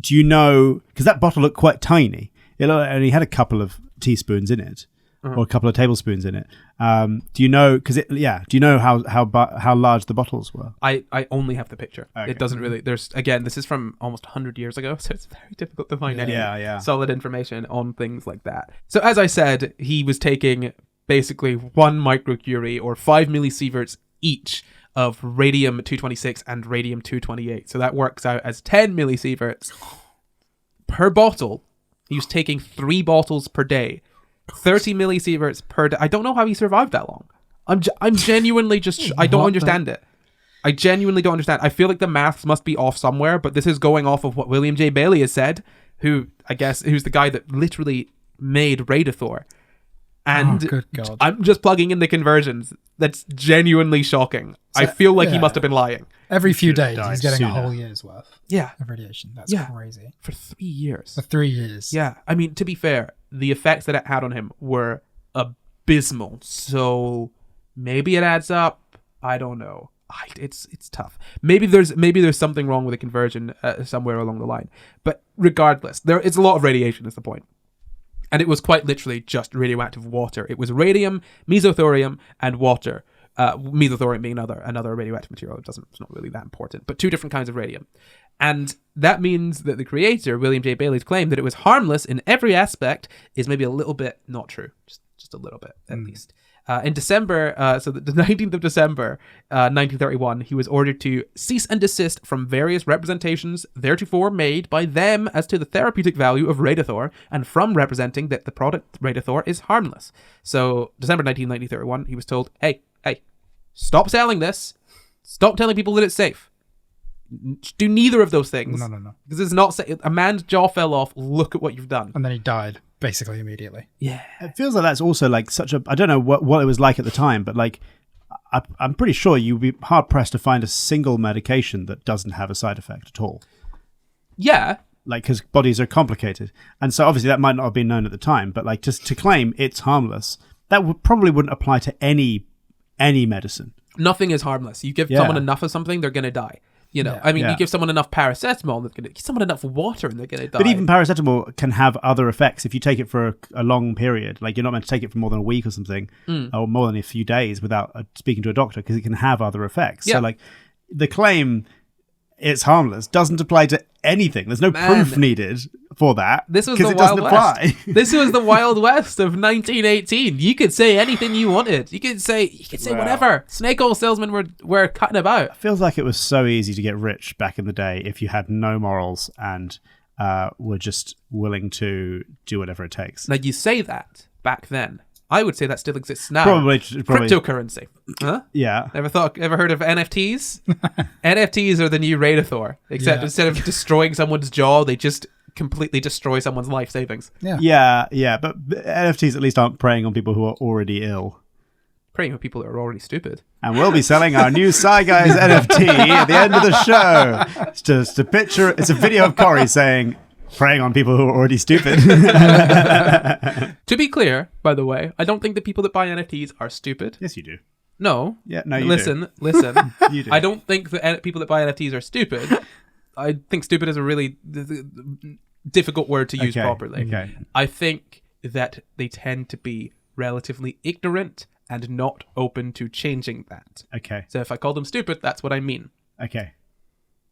Do you know, because that bottle looked quite tiny. It only had a couple of teaspoons in it, or a couple of tablespoons in it. Do you know? Do you know how large the bottles were? I only have the picture. Okay. It doesn't really. This is from almost 100 years ago, so it's very difficult to find any solid information on things like that. So as I said, he was taking basically 1 microcurie or 5 millisieverts each of radium-226 and radium-228. So that works out as 10 millisieverts per bottle. He was taking 3 bottles per day, 30 millisieverts per day. I don't know how he survived that long. I'm genuinely just, I don't understand it. I genuinely don't understand. I feel like the maths must be off somewhere, but this is going off of what William J. Bailey has said, who's the guy that literally made Radathor. And good God. I'm just plugging in the conversions. That's genuinely shocking. So, I feel like he must have been lying. Every few days, he's getting a whole year's worth of radiation. That's crazy. For 3 years. For 3 years. Yeah. I mean, to be fair, the effects that it had on him were abysmal. So maybe it adds up. I don't know. It's tough. Maybe there's something wrong with the conversion somewhere along the line. But regardless, there is a lot of radiation is the point. And it was quite literally just radioactive water. It was radium, mesothorium, and water. Mesothorium being another radioactive material. It's not really that important. But 2 different kinds of radium. And that means that the creator, William J. Bailey's claim that it was harmless in every aspect is maybe a little bit not true. Just a little bit, at least. In December, so the 19th of December, 1931, he was ordered to cease and desist from various representations theretofore made by them as to the therapeutic value of Radathor, and from representing that the product Radathor is harmless. So, December 1931, he was told, hey, stop selling this. Stop telling people that it's safe. Do neither of those things. No. Because it's not safe. A man's jaw fell off. Look at what you've done. And then he died, basically, immediately. Yeah. It feels like that's also like such a... I don't know what it was like at the time, but like I'm pretty sure you'd be hard-pressed to find a single medication that doesn't have a side effect at all. Yeah. Like, because bodies are complicated. And so obviously that might not have been known at the time, but like just to claim it's harmless, that probably wouldn't apply to any medicine. Nothing is harmless. You give someone enough of something, they're going to die. You know, you give someone enough paracetamol, give someone enough water, and they're going to die. But even paracetamol can have other effects if you take it for a long period. Like, you're not meant to take it for more than a week or something, or more than a few days without speaking to a doctor, because it can have other effects. Yeah. So, like, the claim it's harmless doesn't apply to anything. There's no proof needed for that. This was the Wild West. This was the Wild West of 1918. You could say anything you wanted. You could say whatever. Snake oil salesmen were cutting about. It feels like it was so easy to get rich back in the day if you had no morals and were just willing to do whatever it takes. Now you say that back then. I would say that still exists now. Probably. Cryptocurrency. Huh? Yeah. Ever heard of NFTs? NFTs are the new radathor. Except instead of destroying someone's jaw, they just completely destroy someone's life savings. Yeah. But NFTs at least aren't preying on people who are already ill. Preying on people that are already stupid. And we'll be selling our new SCI GUYS NFT at the end of the show. It's just a picture. It's a video of Corey saying, preying on people who are already stupid. To be clear, by the way, I don't think the people that buy NFTs are stupid. Yes, you do. No. Yeah, no, you Listen. You do. I don't think the people that buy NFTs are stupid. I think stupid is a really difficult word to use properly. Okay. I think that they tend to be relatively ignorant and not open to changing that. Okay. So if I call them stupid, that's what I mean. Okay.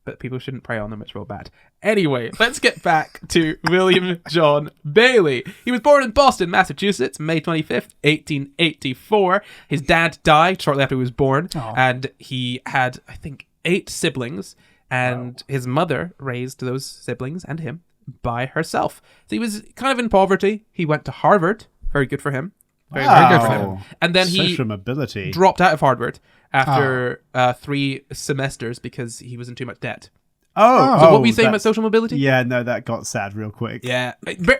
But people shouldn't prey on them. It's real bad. Anyway, let's get back to William John Bailey. He was born in Boston, Massachusetts, May 25th, 1884. His dad died shortly after he was born, and he had, I think, 8 siblings, and his mother raised those siblings and him by herself. So he was kind of in poverty. He went to Harvard. Very good for him. Very good for him. And then he social mobility. Dropped out of Harvard after 3 semesters because he was in too much debt. So what were you saying about social mobility? Yeah, no, that got sad real quick. Yeah.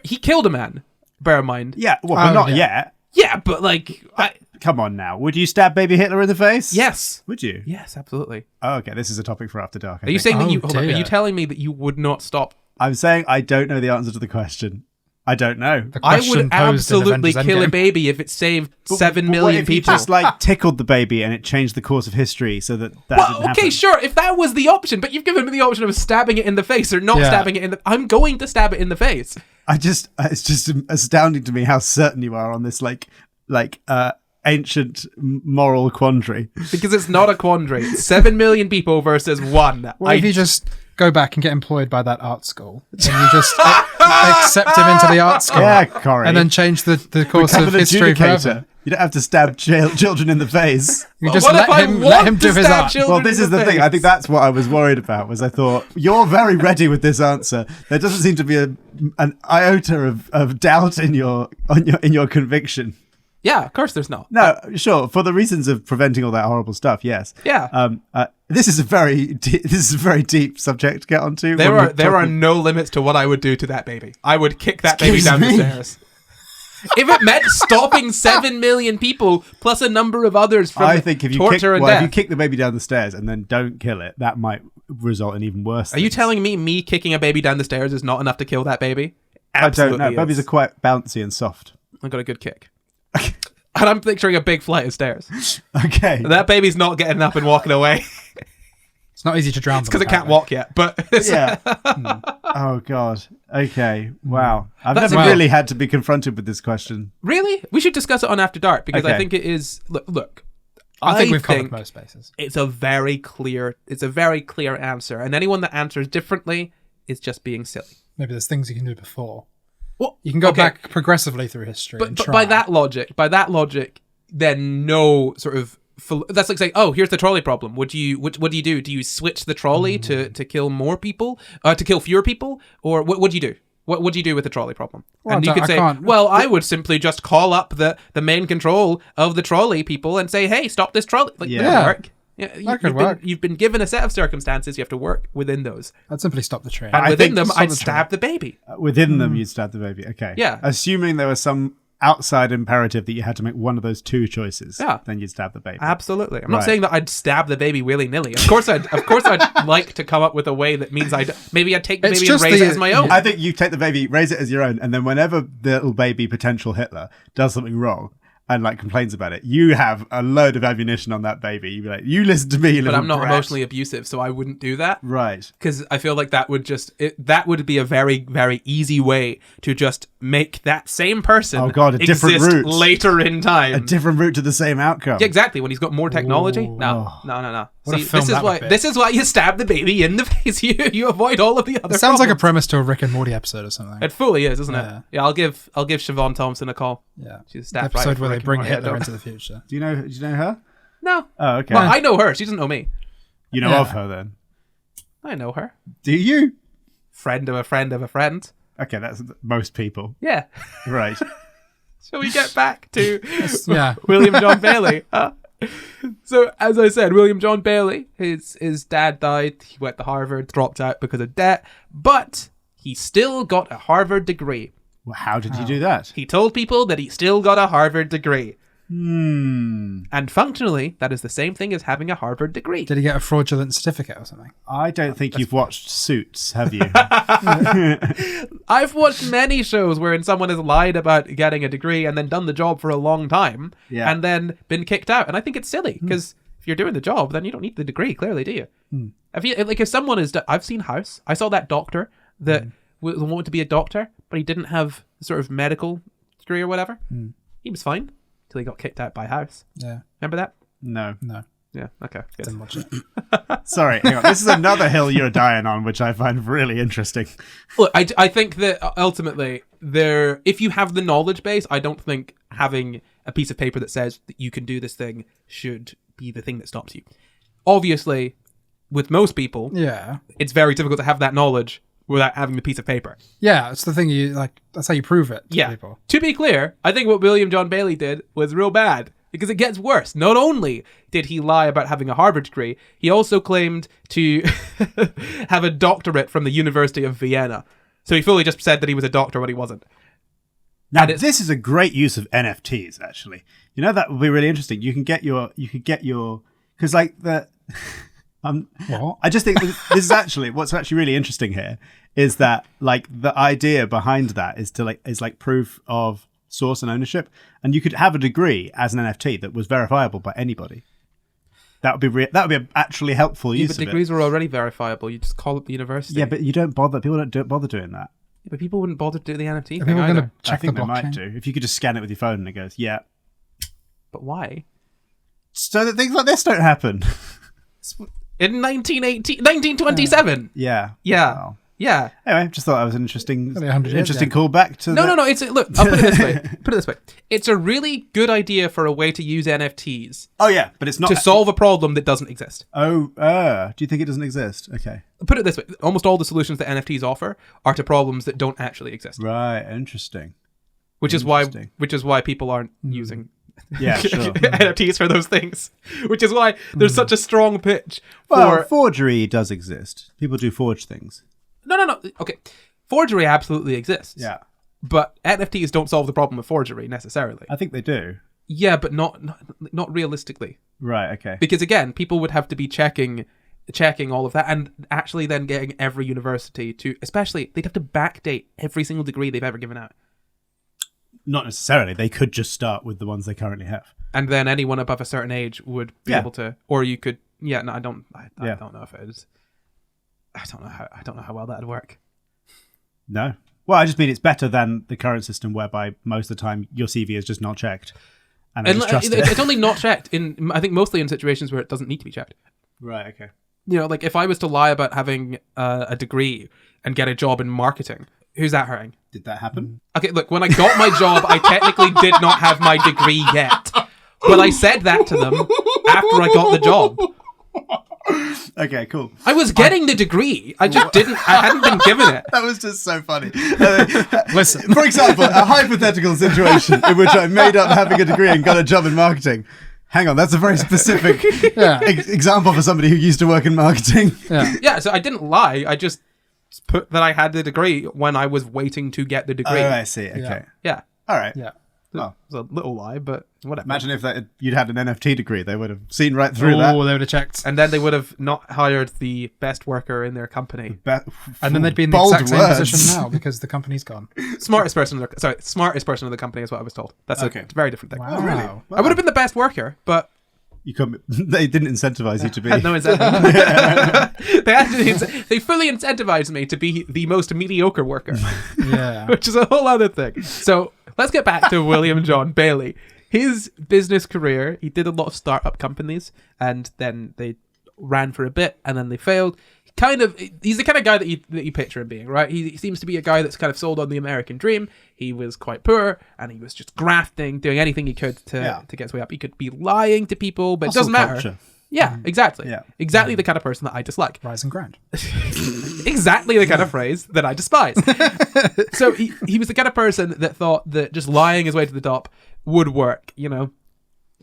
He killed a man, bear in mind. Yeah, well, but not yet. Yeah, but like... Come on now. Would you stab baby Hitler in the face? Yes. Would you? Yes, absolutely. Oh, okay, this is a topic for After Dark. Are you saying that you... Hold on, are you telling me that you would not stop... I'm saying I don't know the answer to the question. I don't know. I would absolutely kill a baby if it saved 7 million what if people. You just like tickled the baby and it changed the course of history so that didn't happen? Okay, sure, if that was the option, but you've given me the option of stabbing it in the face or not stabbing it in the... I'm going to stab it in the face. It's just astounding to me how certain you are on this ancient moral quandary. Because it's not a quandary. 7 million people versus 1. What if you just go back and get employed by that art school and you just accept him into the art school? Yeah, Corey. And then change the course of history forever. You don't have to stab children in the face. You just let him do his art. Well, this is the thing. I think that's what I was worried about. Was I thought you're very ready with this answer. There doesn't seem to be an iota of doubt in your conviction. Yeah, of course there's not. No, sure. For the reasons of preventing all that horrible stuff, yes. Yeah. This is a very deep subject to get onto. There are no limits to what I would do to that baby. I would kick that baby down the stairs. If it meant stopping 7 million people plus a number of others from torture and death. If you kick the baby down the stairs and then don't kill it, that might result in even worse things. Are you telling me kicking a baby down the stairs is not enough to kill that baby? Absolutely. I don't know. Babies are quite bouncy and soft. I got a good kick. And I'm picturing a big flight of stairs. Okay. That baby's not getting up and walking away. It's not easy to drown. It's because it can't walk yet. But yeah. Oh God. Okay. Wow. I've never really had to be confronted with this question. Really? We should discuss it on After Dark because I think it is. Look. I think we've covered most bases. It's a very clear answer, and anyone that answers differently is just being silly. Maybe there's things you can do before. Well, you can go back progressively through history. But by that logic, then no sort of that's like saying, oh, here's the trolley problem. What do you do? Do you switch the trolley to kill more people, to kill fewer people, or what do you do? What would you do with the trolley problem? Well, and you could say, I would simply just call up the main control of the trolley people and say, hey, stop this trolley. Like, that would work. Yeah, you've been given a set of circumstances. You have to work within those. I'd simply stop the train. And within them, I'd stab the baby. Within them, you'd stab the baby. Okay. Yeah. Assuming there was some outside imperative that you had to make one of those 2 choices, then you'd stab the baby. Absolutely. I'm not saying that I'd stab the baby willy-nilly. Of course I'd like to come up with a way that means I'd take the baby and raise it as my own. I think you take the baby, raise it as your own, and then whenever the little baby potential Hitler does something wrong, and like complains about it, you have a load of ammunition on that baby. You'd be like, you listen to me, you but little I'm not brat. emotionally abusive, so I wouldn't do that. Right. Because I feel like that would be a very, very easy way to just make that same person a different exist route later in time. A different route to the same outcome. Yeah, exactly. When he's got more technology. Ooh. No. What a See, film that would be. this is why you stab the baby in the face. You avoid all of the other. It sounds like a problems. premise to a Rick and Morty episode or something. It fully is, isn't Yeah. it? Yeah, I'll give Siobhan Thompson a call. Yeah, She's a the staff episode writer where for they Rick and bring Morty. Hitler into the future. Do you know her? No. Oh, okay. Well, I know her. She doesn't know me. You know Yeah. of her then? I know her. Do you? Friend of a friend of a friend. Okay, that's most people. Yeah. Right. Shall we get back to Yeah. William John Bailey? So, as I said, William John Bailey, his dad died. He went to Harvard, dropped out because of debt, but he still got a Harvard degree. Well, how did you do that? He told people that he still got a Harvard degree. And functionally, that is the same thing as having a Harvard degree. Did he get a fraudulent certificate or something? I don't think you've watched Suits, have you? I've watched many shows wherein someone has lied about getting a degree and then done the job for a long time and then been kicked out. And I think it's silly because if you're doing the job, then you don't need the degree, clearly, do you? If someone is... I've seen House. I saw that doctor that wanted to be a doctor, but he didn't have sort of medical degree or whatever. He was fine until he got kicked out by House. Yeah. Remember that? No. Yeah, okay. Good. Didn't watch it. Sorry, hang on. This is another hill you're dying on, which I find really interesting. Look, I think that ultimately, if you have the knowledge base, I don't think having a piece of paper that says that you can do this thing should be the thing that stops you. Obviously, with most people, it's very difficult to have that knowledge without having the piece of paper. Yeah, it's the thing that's how you prove it to people. To be clear, I think what William John Bailey did was real bad. Because it gets worse. Not only did he lie about having a Harvard degree, he also claimed to have a doctorate from the University of Vienna. So he fully just said that he was a doctor when he wasn't. Now, this is a great use of NFTs, actually. You know, that would be really interesting. You could get your, because like What? I just think this is actually, what's actually really interesting here is that like the idea behind that is like proof of source and ownership, and you could have a degree as an NFT that was verifiable by anybody. That would be actually helpful use but of it. degrees were already verifiable. You just call it the university. Yeah, but you don't bother. People don't bother doing that. Yeah, but people wouldn't bother to do the NFT thing People are either. going to I check think the they might blockchain. do. If you could just scan it with your phone and it goes, yeah. But why? So that things like this don't happen. In 1927. Yeah. Yeah. Wow. Yeah. Anyway, just thought that was an interesting Only 100 years, callback to No. It's look. I'll put it this way. It's a really good idea for a way to use NFTs Oh yeah, but it's not to solve a problem that doesn't exist. Oh, do you think it doesn't exist? Okay. Put it this way: almost all the solutions that NFTs offer are to problems that don't actually exist. Right. Interesting. Which is why people aren't using Yeah, sure. NFTs for those things. Which is why there's such a strong pitch for Well, forgery does exist. People do forge things. No. Okay, forgery absolutely exists. Yeah. But NFTs don't solve the problem of forgery necessarily. I think they do. Yeah, but not realistically. Right. Okay. Because again, people would have to be checking all of that, and actually then getting every university to, especially, they'd have to backdate every single degree they've ever given out. Not necessarily. They could just start with the ones they currently have. And then anyone above a certain age would be able to, or you could. Yeah, no, I don't know if it is. I don't know how well that'd work. No. Well, I just mean it's better than the current system whereby most of the time your CV is just not checked. And I just trust it. It's only not checked I think mostly in situations where it doesn't need to be checked. Right, okay. You know, like if I was to lie about having a degree and get a job in marketing, who's that hurting? Did that happen? Okay, look, when I got my job, I technically did not have my degree yet. But I said that to them after I got the job. Okay, cool. I was getting the degree. I hadn't been given it. That was just so funny. Listen. For example, a hypothetical situation in which I made up having a degree and got a job in marketing. Hang on, that's a very specific example for somebody who used to work in marketing. Yeah, so I didn't lie. I just put that I had the degree when I was waiting to get the degree. Oh, I see. Okay. Yeah. All right. Yeah. It was a little lie, but whatever. Imagine if you'd had an NFT degree, they would have seen right through that. Oh, they would have checked. And then they would have not hired the best worker in their company. And then they'd be in the exact same position now because the company's gone. Smartest person of the company is what I was told. That's a very different thing. Wow. Oh, really? Wow. I would have been the best worker, but You couldn't. They didn't incentivize you to be. had no incentive. They fully incentivized me to be the most mediocre worker. Yeah. Which is a whole other thing. So let's get back to William John Bailey. His business career, he did a lot of startup companies, and then they ran for a bit, and then they failed. He's the kind of guy that you picture him being, right? He seems to be a guy that's kind of sold on the American dream. He was quite poor, and he was just grafting, doing anything he could to get his way up. He could be lying to people, but it doesn't matter. Culture. Yeah, exactly. Yeah. Exactly the kind of person that I dislike. Rise and grind. Exactly the kind of phrase that I despise. So he was the kind of person that thought that just lying his way to the top would work, you know?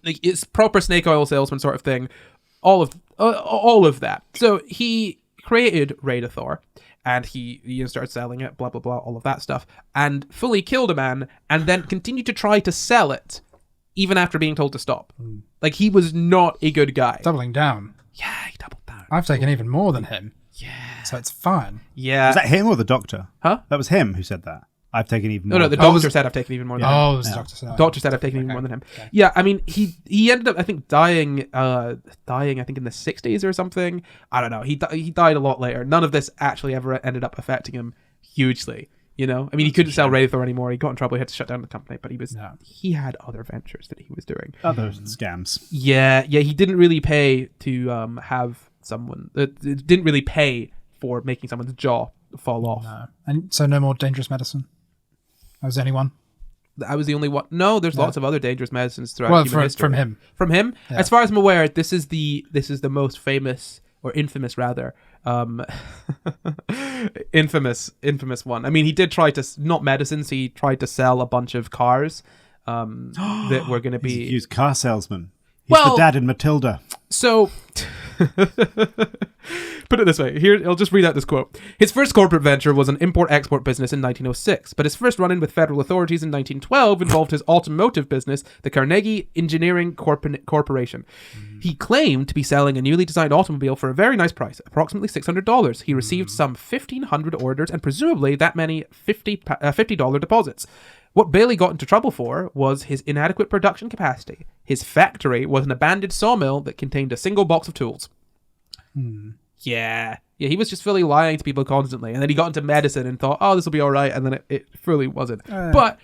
Like, it's proper snake oil salesman sort of thing. All of that. So he created Radathor, and he started selling it, blah, blah, blah, all of that stuff, and fully killed a man, and then continued to try to sell it, even after being told to stop. Like, he was not a good guy. Doubling down. Yeah, he doubled down. I've taken even more than him. Yeah. So it's fine. Yeah. Was that him or the doctor? Huh? That was him who said that. I've taken even more. No, the doctor said I've taken even more than him. Oh, it was the doctor saying that. Doctor said I've taken even more than him. Okay. Yeah, I mean, he ended up, I think, dying, I think, in the 60s or something. I don't know. He died a lot later. None of this actually ever ended up affecting him hugely, you know? I mean, he couldn't sell Radathor anymore. He got in trouble. He had to shut down the company, but he had other ventures that he was doing. Other scams. Yeah, he didn't really pay to have someone... It didn't really pay for making someone's jaw fall off. No. And so no more dangerous medicine? I was anyone? I was the only one. No, there's lots of other dangerous medicines throughout human history. From him. From him? Yeah. As far as I'm aware, this is the most famous, or infamous rather, infamous one. I mean, he did try to, not medicines, he tried to sell a bunch of cars that were going to be... He's a used car salesman. He's the dad in Matilda. So... Put it this way. Here, I'll just read out this quote. His first corporate venture was an import-export business in 1906, but his first run-in with federal authorities in 1912 involved his automotive business, the Carnegie Engineering Corporation. He claimed to be selling a newly designed automobile for a very nice price, approximately $600. He received some 1,500 orders and presumably that many $50 deposits. What Bailey got into trouble for was his inadequate production capacity. His factory was an abandoned sawmill that contained a single box of tools. Yeah, he was just fully lying to people constantly. And then he got into medicine and thought, this will be all right. And then it fully wasn't. But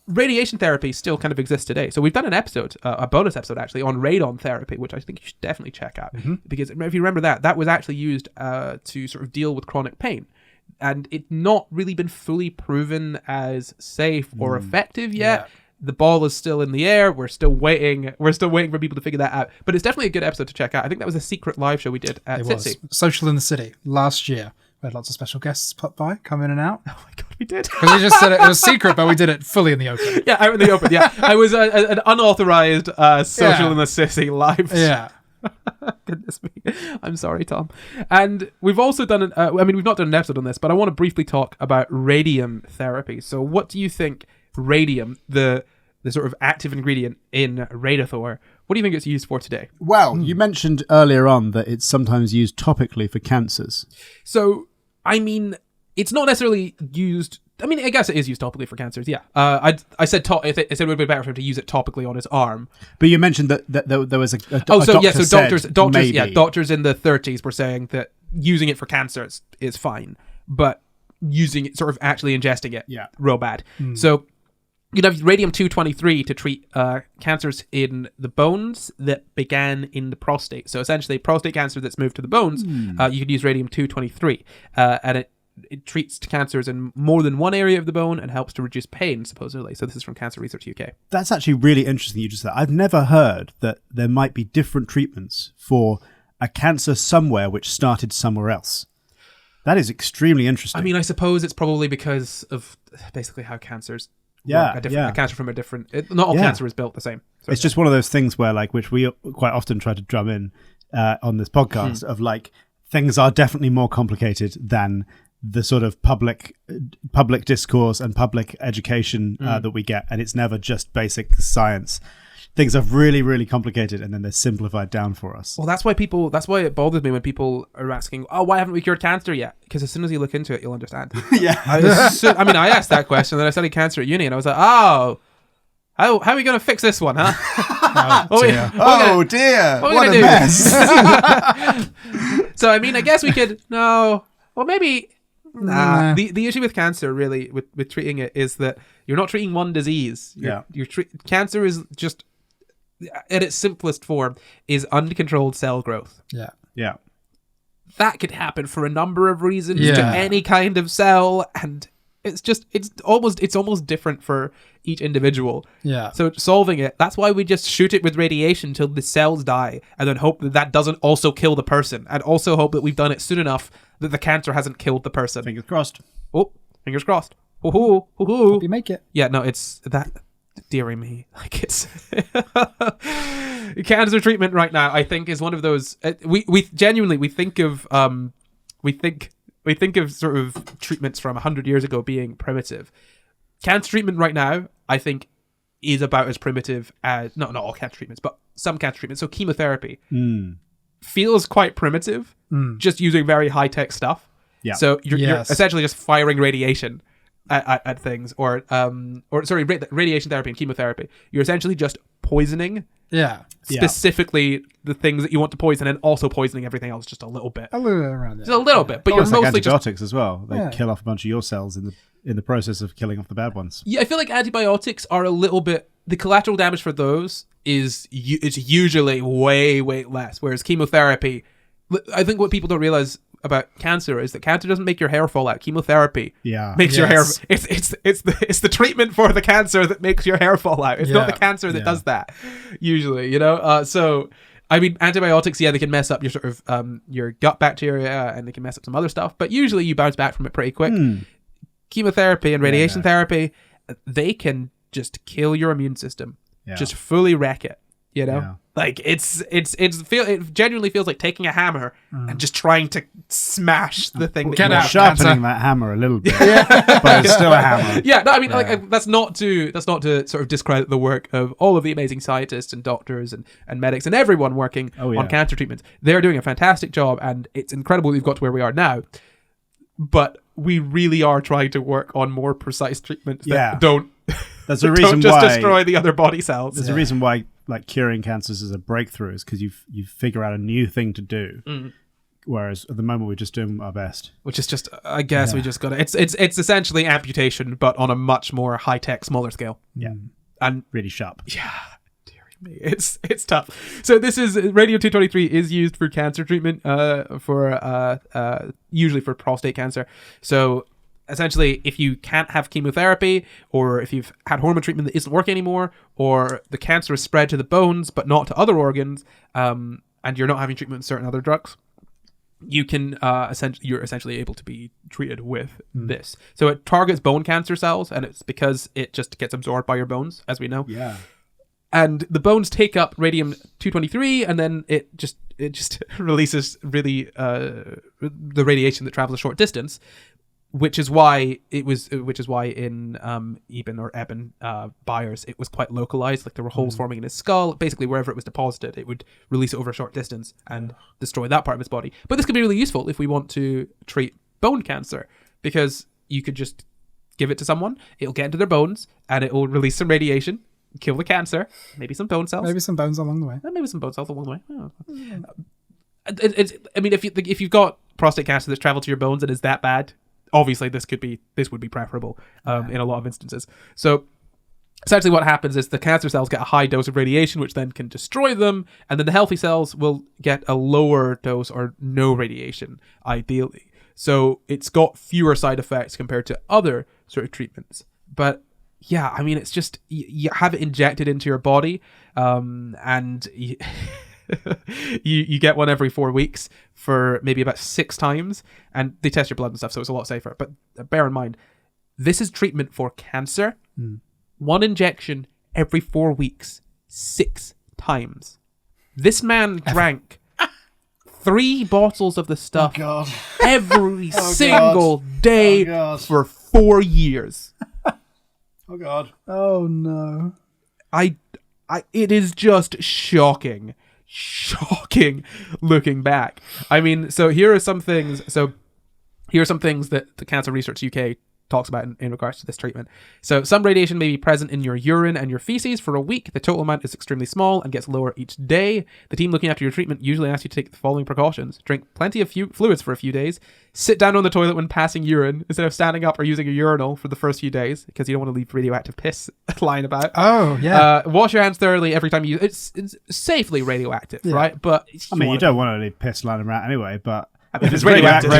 radiation therapy still kind of exists today. So we've done an episode, a bonus episode actually, on radon therapy, which I think you should definitely check out. Because if you remember that was actually used to sort of deal with chronic pain. And it's not really been fully proven as safe or effective yet. Yeah. The ball is still in the air. We're still waiting. for people to figure that out. But it's definitely a good episode to check out. I think that was a secret live show we did at City. Social in the City last year. We had lots of special guests pop by, come in and out. Oh my God, we did. Because we just said it was secret, but we did it fully in the open. Yeah, out in the open. Yeah, I was an unauthorized Social in the City live show. Yeah. Goodness me. I'm sorry, Tom. And we've also done we've not done an episode on this, but I want to briefly talk about radium therapy. So what do you think radium, the sort of active ingredient in Radathor, what do you think it's used for today? Well, you mentioned earlier on that it's sometimes used topically for cancers. So, I mean, it's not necessarily used... I mean, I guess it is used topically for cancers, yeah. I said it would be better for him to use it topically on his arm. But you mentioned that there was a doctors in the 30s were saying that using it for cancer is fine, but using it, sort of actually ingesting it, real bad. So you'd have radium-223 to treat cancers in the bones that began in the prostate. So essentially, prostate cancer that's moved to the bones, you could use radium-223, and it treats cancers in more than one area of the bone and helps to reduce pain, supposedly. So this is from Cancer Research UK. That's actually really interesting you just said. I've never heard that there might be different treatments for a cancer somewhere which started somewhere else. That is extremely interesting. I mean, I suppose it's probably because of basically how cancers work. A cancer from a different... not all cancer is built the same. So it's just one of those things where, like, which we quite often try to drum in on this podcast of, like, things are definitely more complicated than the sort of public discourse and public education that we get, and it's never just basic science. Things are really, really complicated, and then they're simplified down for us. Well, that's why it bothers me when people are asking, "Oh, why haven't we cured cancer yet?" Because as soon as you look into it, you'll understand. Yeah. I asked that question, and I studied cancer at uni, and I was like, "Oh, how are we going to fix this one, huh?" Oh dear! What a mess. So I mean, I guess we could no. Well, maybe. Nah. The issue with cancer, really, with treating it, is that you're not treating one disease. Cancer is just, at its simplest form, is uncontrolled cell growth. Yeah. That could happen for a number of reasons to any kind of cell, and it's almost different for each individual. Yeah. So solving it, that's why we just shoot it with radiation till the cells die, and then hope that doesn't also kill the person, and also hope that we've done it soon enough that the cancer hasn't killed the person. Fingers crossed. Oh, fingers crossed. Hope you make it. Yeah, no, it's that. Dearie me, like it's cancer treatment right now. I think is one of those. We genuinely think of sort of treatments from 100 years ago being primitive. Cancer treatment right now, I think, is about as primitive as not all cancer treatments, but some cancer treatments. So chemotherapy feels quite primitive, just using very high tech stuff. Yeah. So you're essentially just firing radiation at things, radiation therapy and chemotherapy. You're essentially just poisoning. Yeah. Specifically the things that you want to poison, and also poisoning everything else just a little bit. A little around it. Just a little bit, but you're like mostly antibiotics as well. They kill off a bunch of your cells in the process of killing off the bad ones. Yeah, I feel like antibiotics are a little bit. The collateral damage for those is it's usually way less, whereas chemotherapy. I think what people don't realize about cancer is that cancer doesn't make your hair fall out. Chemotherapy makes your hair. It's the treatment for the cancer that makes your hair fall out. It's not the cancer that does that. Usually, so I mean, antibiotics, they can mess up your sort of your gut bacteria, and they can mess up some other stuff. But usually, you bounce back from it pretty quick. Chemotherapy and radiation therapy, they can just kill your immune system, just fully wreck it. Like it genuinely feels like taking a hammer and just trying to smash the thing. Sharpening that hammer a little bit, but it's still a hammer. Yeah, no, I mean, like that's not to sort of discredit the work of all of the amazing scientists and doctors and medics and everyone working on cancer treatments. They're doing a fantastic job, and it's incredible we've got to where we are now. But we really are trying to work on more precise treatments that don't. That's a reason don't just why destroy the other body cells. There's a reason why like curing cancers is a breakthrough, is because you figure out a new thing to do. Whereas at the moment we're just doing our best, which is just, I guess we just got to. It's essentially amputation, but on a much more high tech, smaller scale. Yeah, and really sharp. Yeah. It's tough. So this is radium-223 is used for cancer treatment, usually for prostate cancer. So essentially, if you can't have chemotherapy, or if you've had hormone treatment that isn't working anymore, or the cancer is spread to the bones but not to other organs, and you're not having treatment with certain other drugs, you can you're essentially able to be treated with this. So it targets bone cancer cells, and it's because it just gets absorbed by your bones, as we know. Yeah. And the bones take up radium-223, and then it just releases really the radiation that travels a short distance, which is why in Eben Byers it was quite localized. Like there were holes forming in his skull. Basically, wherever it was deposited, it would release it over a short distance and destroy that part of his body. But this could be really useful if we want to treat bone cancer, because you could just give it to someone, it'll get into their bones, and it will release some radiation, kill the cancer, maybe some bone cells. Maybe some bones along the way. Oh. I mean, if you've got prostate cancer that's traveled to your bones and is that bad, obviously this would be preferable in a lot of instances. So essentially what happens is the cancer cells get a high dose of radiation, which then can destroy them, and then the healthy cells will get a lower dose or no radiation, ideally. So it's got fewer side effects compared to other sort of treatments. But yeah, I mean, it's just, you have it injected into your body, and you get one every 4 weeks for maybe about 6 times, and they test your blood and stuff, so it's a lot safer. But bear in mind, this is treatment for cancer. 1 injection every 4 weeks, 6 times. This man drank 3 bottles of the stuff God. every single day for 4 years. Oh God. Oh no. It is just shocking looking back. I mean, so here are some things that the Cancer Research UK talks about in regards to this treatment. So some radiation may be present in your urine and your feces for a week. The total amount is extremely small and gets lower each day. The team looking after your treatment usually asks you to take the following precautions. Drink plenty of fluids for a few days. Sit down on the toilet when passing urine instead of standing up or using a urinal for the first few days because you don't want to leave radioactive piss lying about. Oh, yeah. Wash your hands thoroughly every time you use it's safely radioactive, right? But I mean, you don't want to leave piss lying around anyway, but if it's radioactive.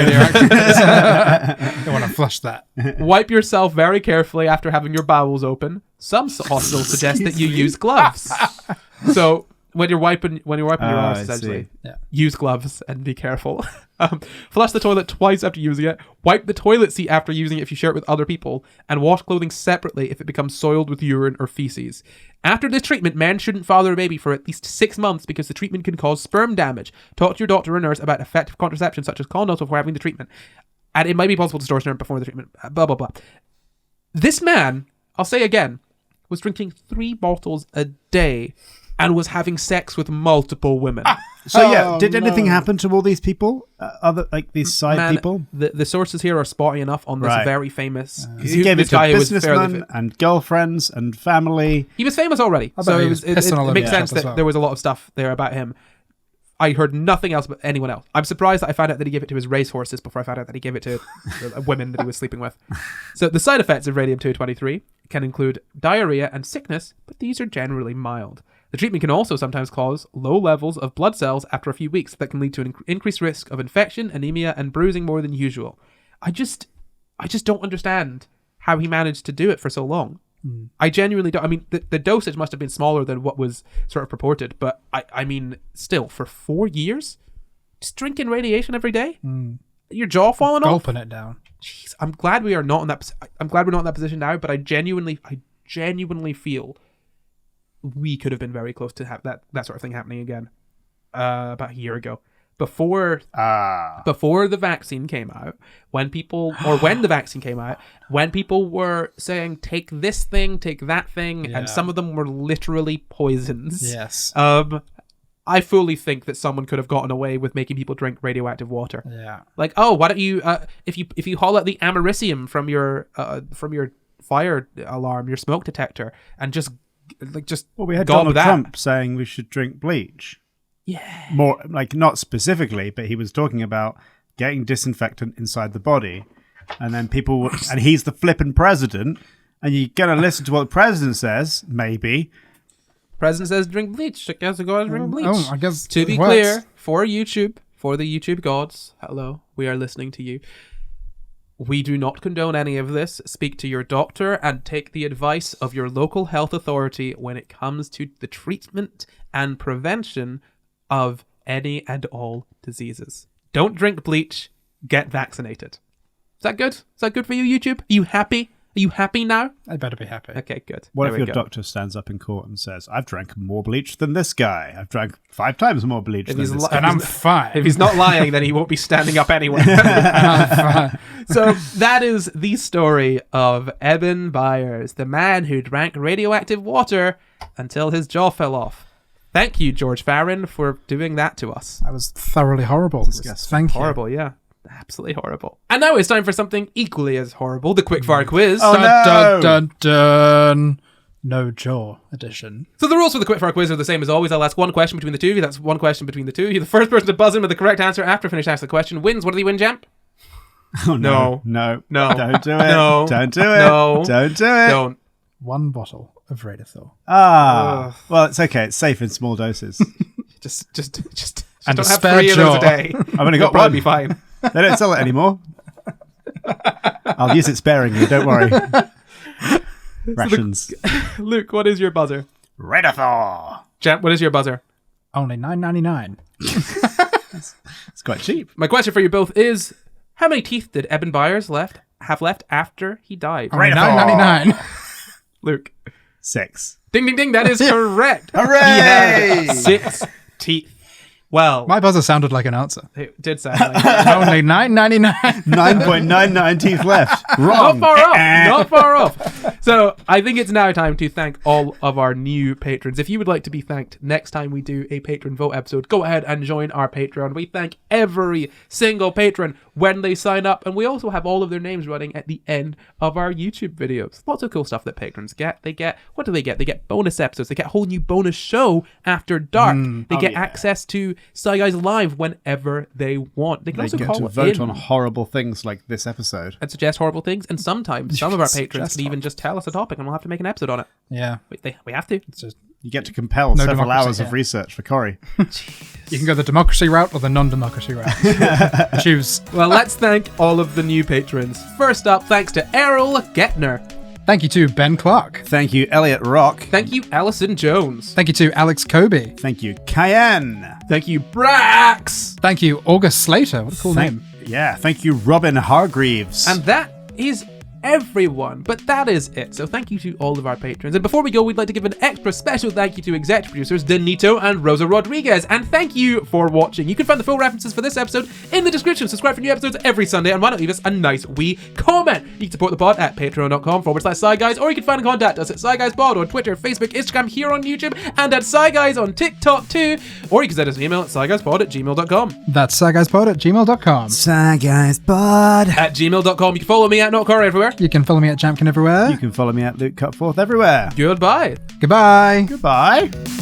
You want to flush that. Wipe yourself very carefully after having your bowels open. Some hospitals suggest that you use gloves. So when you're wiping your arse, essentially, use gloves and be careful. Flush the toilet twice after using it. Wipe the toilet seat after using it if you share it with other people, and wash clothing separately if it becomes soiled with urine or feces. After this treatment, men shouldn't father a baby for at least 6 months because the treatment can cause sperm damage. Talk to your doctor or nurse about effective contraception such as condoms before having the treatment. And it might be possible to store sperm before the treatment. Blah, blah, blah. This man, I'll say again, was drinking 3 bottles a day and was having sex with multiple women. So did anything happen to all these people? Other these side people? The sources here are spotty enough on this very famous. He gave it to businessmen and girlfriends and family. He was famous already, so it makes sense that there was a lot of stuff there about him. I heard nothing else about anyone else. I'm surprised that I found out that he gave it to his racehorses before I found out that he gave it to women that he was sleeping with. So the side effects of radium-223 can include diarrhea and sickness, but these are generally mild. The treatment can also sometimes cause low levels of blood cells after a few weeks that can lead to an increased risk of infection, anemia, and bruising more than usual. I just don't understand how he managed to do it for so long. I genuinely don't. I mean, the dosage must have been smaller than what was sort of purported, but I mean, still, for 4 years? Just drinking radiation every day? Your jaw falling off? Gulping it down. Jeez, I'm glad we are not in that. I'm glad we're not in that position now, but I genuinely feel we could have been very close to have that sort of thing happening again about a year ago. Before the vaccine came out, when the vaccine came out, when people were saying, take this thing, take that thing, and some of them were literally poisons. Yes. I fully think that someone could have gotten away with making people drink radioactive water. Yeah. Like, oh, why don't you, if you haul out the americium from your fire alarm, your smoke detector, and just we had Donald Trump saying we should drink bleach. Yeah. More like not specifically, but he was talking about getting disinfectant inside the body, and then and he's the flippin' president, and you're gonna listen to what the president says, maybe. President says drink bleach. I guess go out and drink bleach. Oh, I guess to be clear, for the YouTube gods, hello, we are listening to you. We do not condone any of this. Speak to your doctor and take the advice of your local health authority when it comes to the treatment and prevention of any and all diseases. Don't drink bleach. Get vaccinated. Is that good? Is that good for you, YouTube? Are you happy? Are you happy now? I better be happy. Okay, good. What if your doctor stands up in court and says, I've drank more bleach than this guy. I've drank 5 times more bleach than this guy. And I'm fine. If he's not lying, then he won't be standing up anyway. So that is the story of Ebenezer Byers, the man who drank radioactive water until his jaw fell off. Thank you, George Farron, for doing that to us. That was thoroughly horrible. Thank you. Horrible, yeah. Absolutely horrible. And now it's time for something equally as horrible, the quickfire quiz. Oh, dun, dun, dun. No jaw edition. So the rules for the quickfire quiz are the same as always. I'll ask one question between the two of you. That's one question between the two of you. The first person to buzz in with the correct answer after I finish asking the question wins. What do they win, Jamp? Oh, no. No. Don't do it. No. Don't do it. No. Don't do it. Don't. 1 bottle of radathor. Well, it's okay. It's safe in small doses. Just and don't a have spare 3 of those a jaw. day. I've only got You'll probably one. be fine. They don't sell it anymore. I'll use it sparingly. Don't worry. Rations. Luke, what is your buzzer? Radathor. Jamp, what is your buzzer? Only $9.99. It's quite cheap. My question for you both is, how many teeth did Ebenezer Byers have left after he died? Only $9.99. Luke. 6. Ding, ding, ding. That is correct. Hooray! He had 6 teeth. Well, My buzzer sounded like an answer. it did sound like that. Only $9.99. 9.99 teeth left. Not Wrong. far off. Not far off. So I think it's now time to thank all of our new patrons. If you would like to be thanked next time we do a patron vote episode, go ahead and join our Patreon. We thank every single patron when they sign up, and we also have all of their names running at the end of our YouTube videos. Lots of cool stuff that patrons get. What do they get? They get bonus episodes. They get a whole new bonus show after dark. They get access to SCI Guys Live whenever they want. They can also get call to vote in on horrible things like this episode. and suggest horrible things, and sometimes some of our patrons Suggest can even just tell us a topic and we'll have to make an episode on it. Yeah. We have to. It's just, You get to compel No several democracy, hours of yeah. research for Corey. you can go the democracy route or the non-democracy route. Choose. Well, let's thank all of the new patrons. First up, thanks to Errol Gettner. Thank you to Ben Clark. Thank you, Elliot Rock. Thank you, Alison Jones. Thank you to Alex Kobe. Thank you, Cayenne. Thank you, Brax. Thank you, August Slater. What a cool name. Yeah, thank you, Robin Hargreaves. And that is everyone, but that is it. So thank you to all of our patrons, and before we go, we'd like to give an extra special thank you to executive producers Danito and Rosa Rodriguez, and thank you for watching. You can find the full references for this episode in the description. Subscribe for new episodes every Sunday, and why not leave us a nice wee comment. You can support the pod at patreon.com/SciGuys, or you can find and contact us at SciGuysPod on Twitter, Facebook, Instagram, here on YouTube, and at SciGuys on TikTok too, or you can send us an email at SciGuysPod@gmail.com. That's SciGuysPod@gmail.com. SciGuysPod At gmail.com. You can follow me at NotCorey everywhere. You can follow me at Jampkin everywhere. You can follow me at Luke Cutforth everywhere. Goodbye. Goodbye. Goodbye.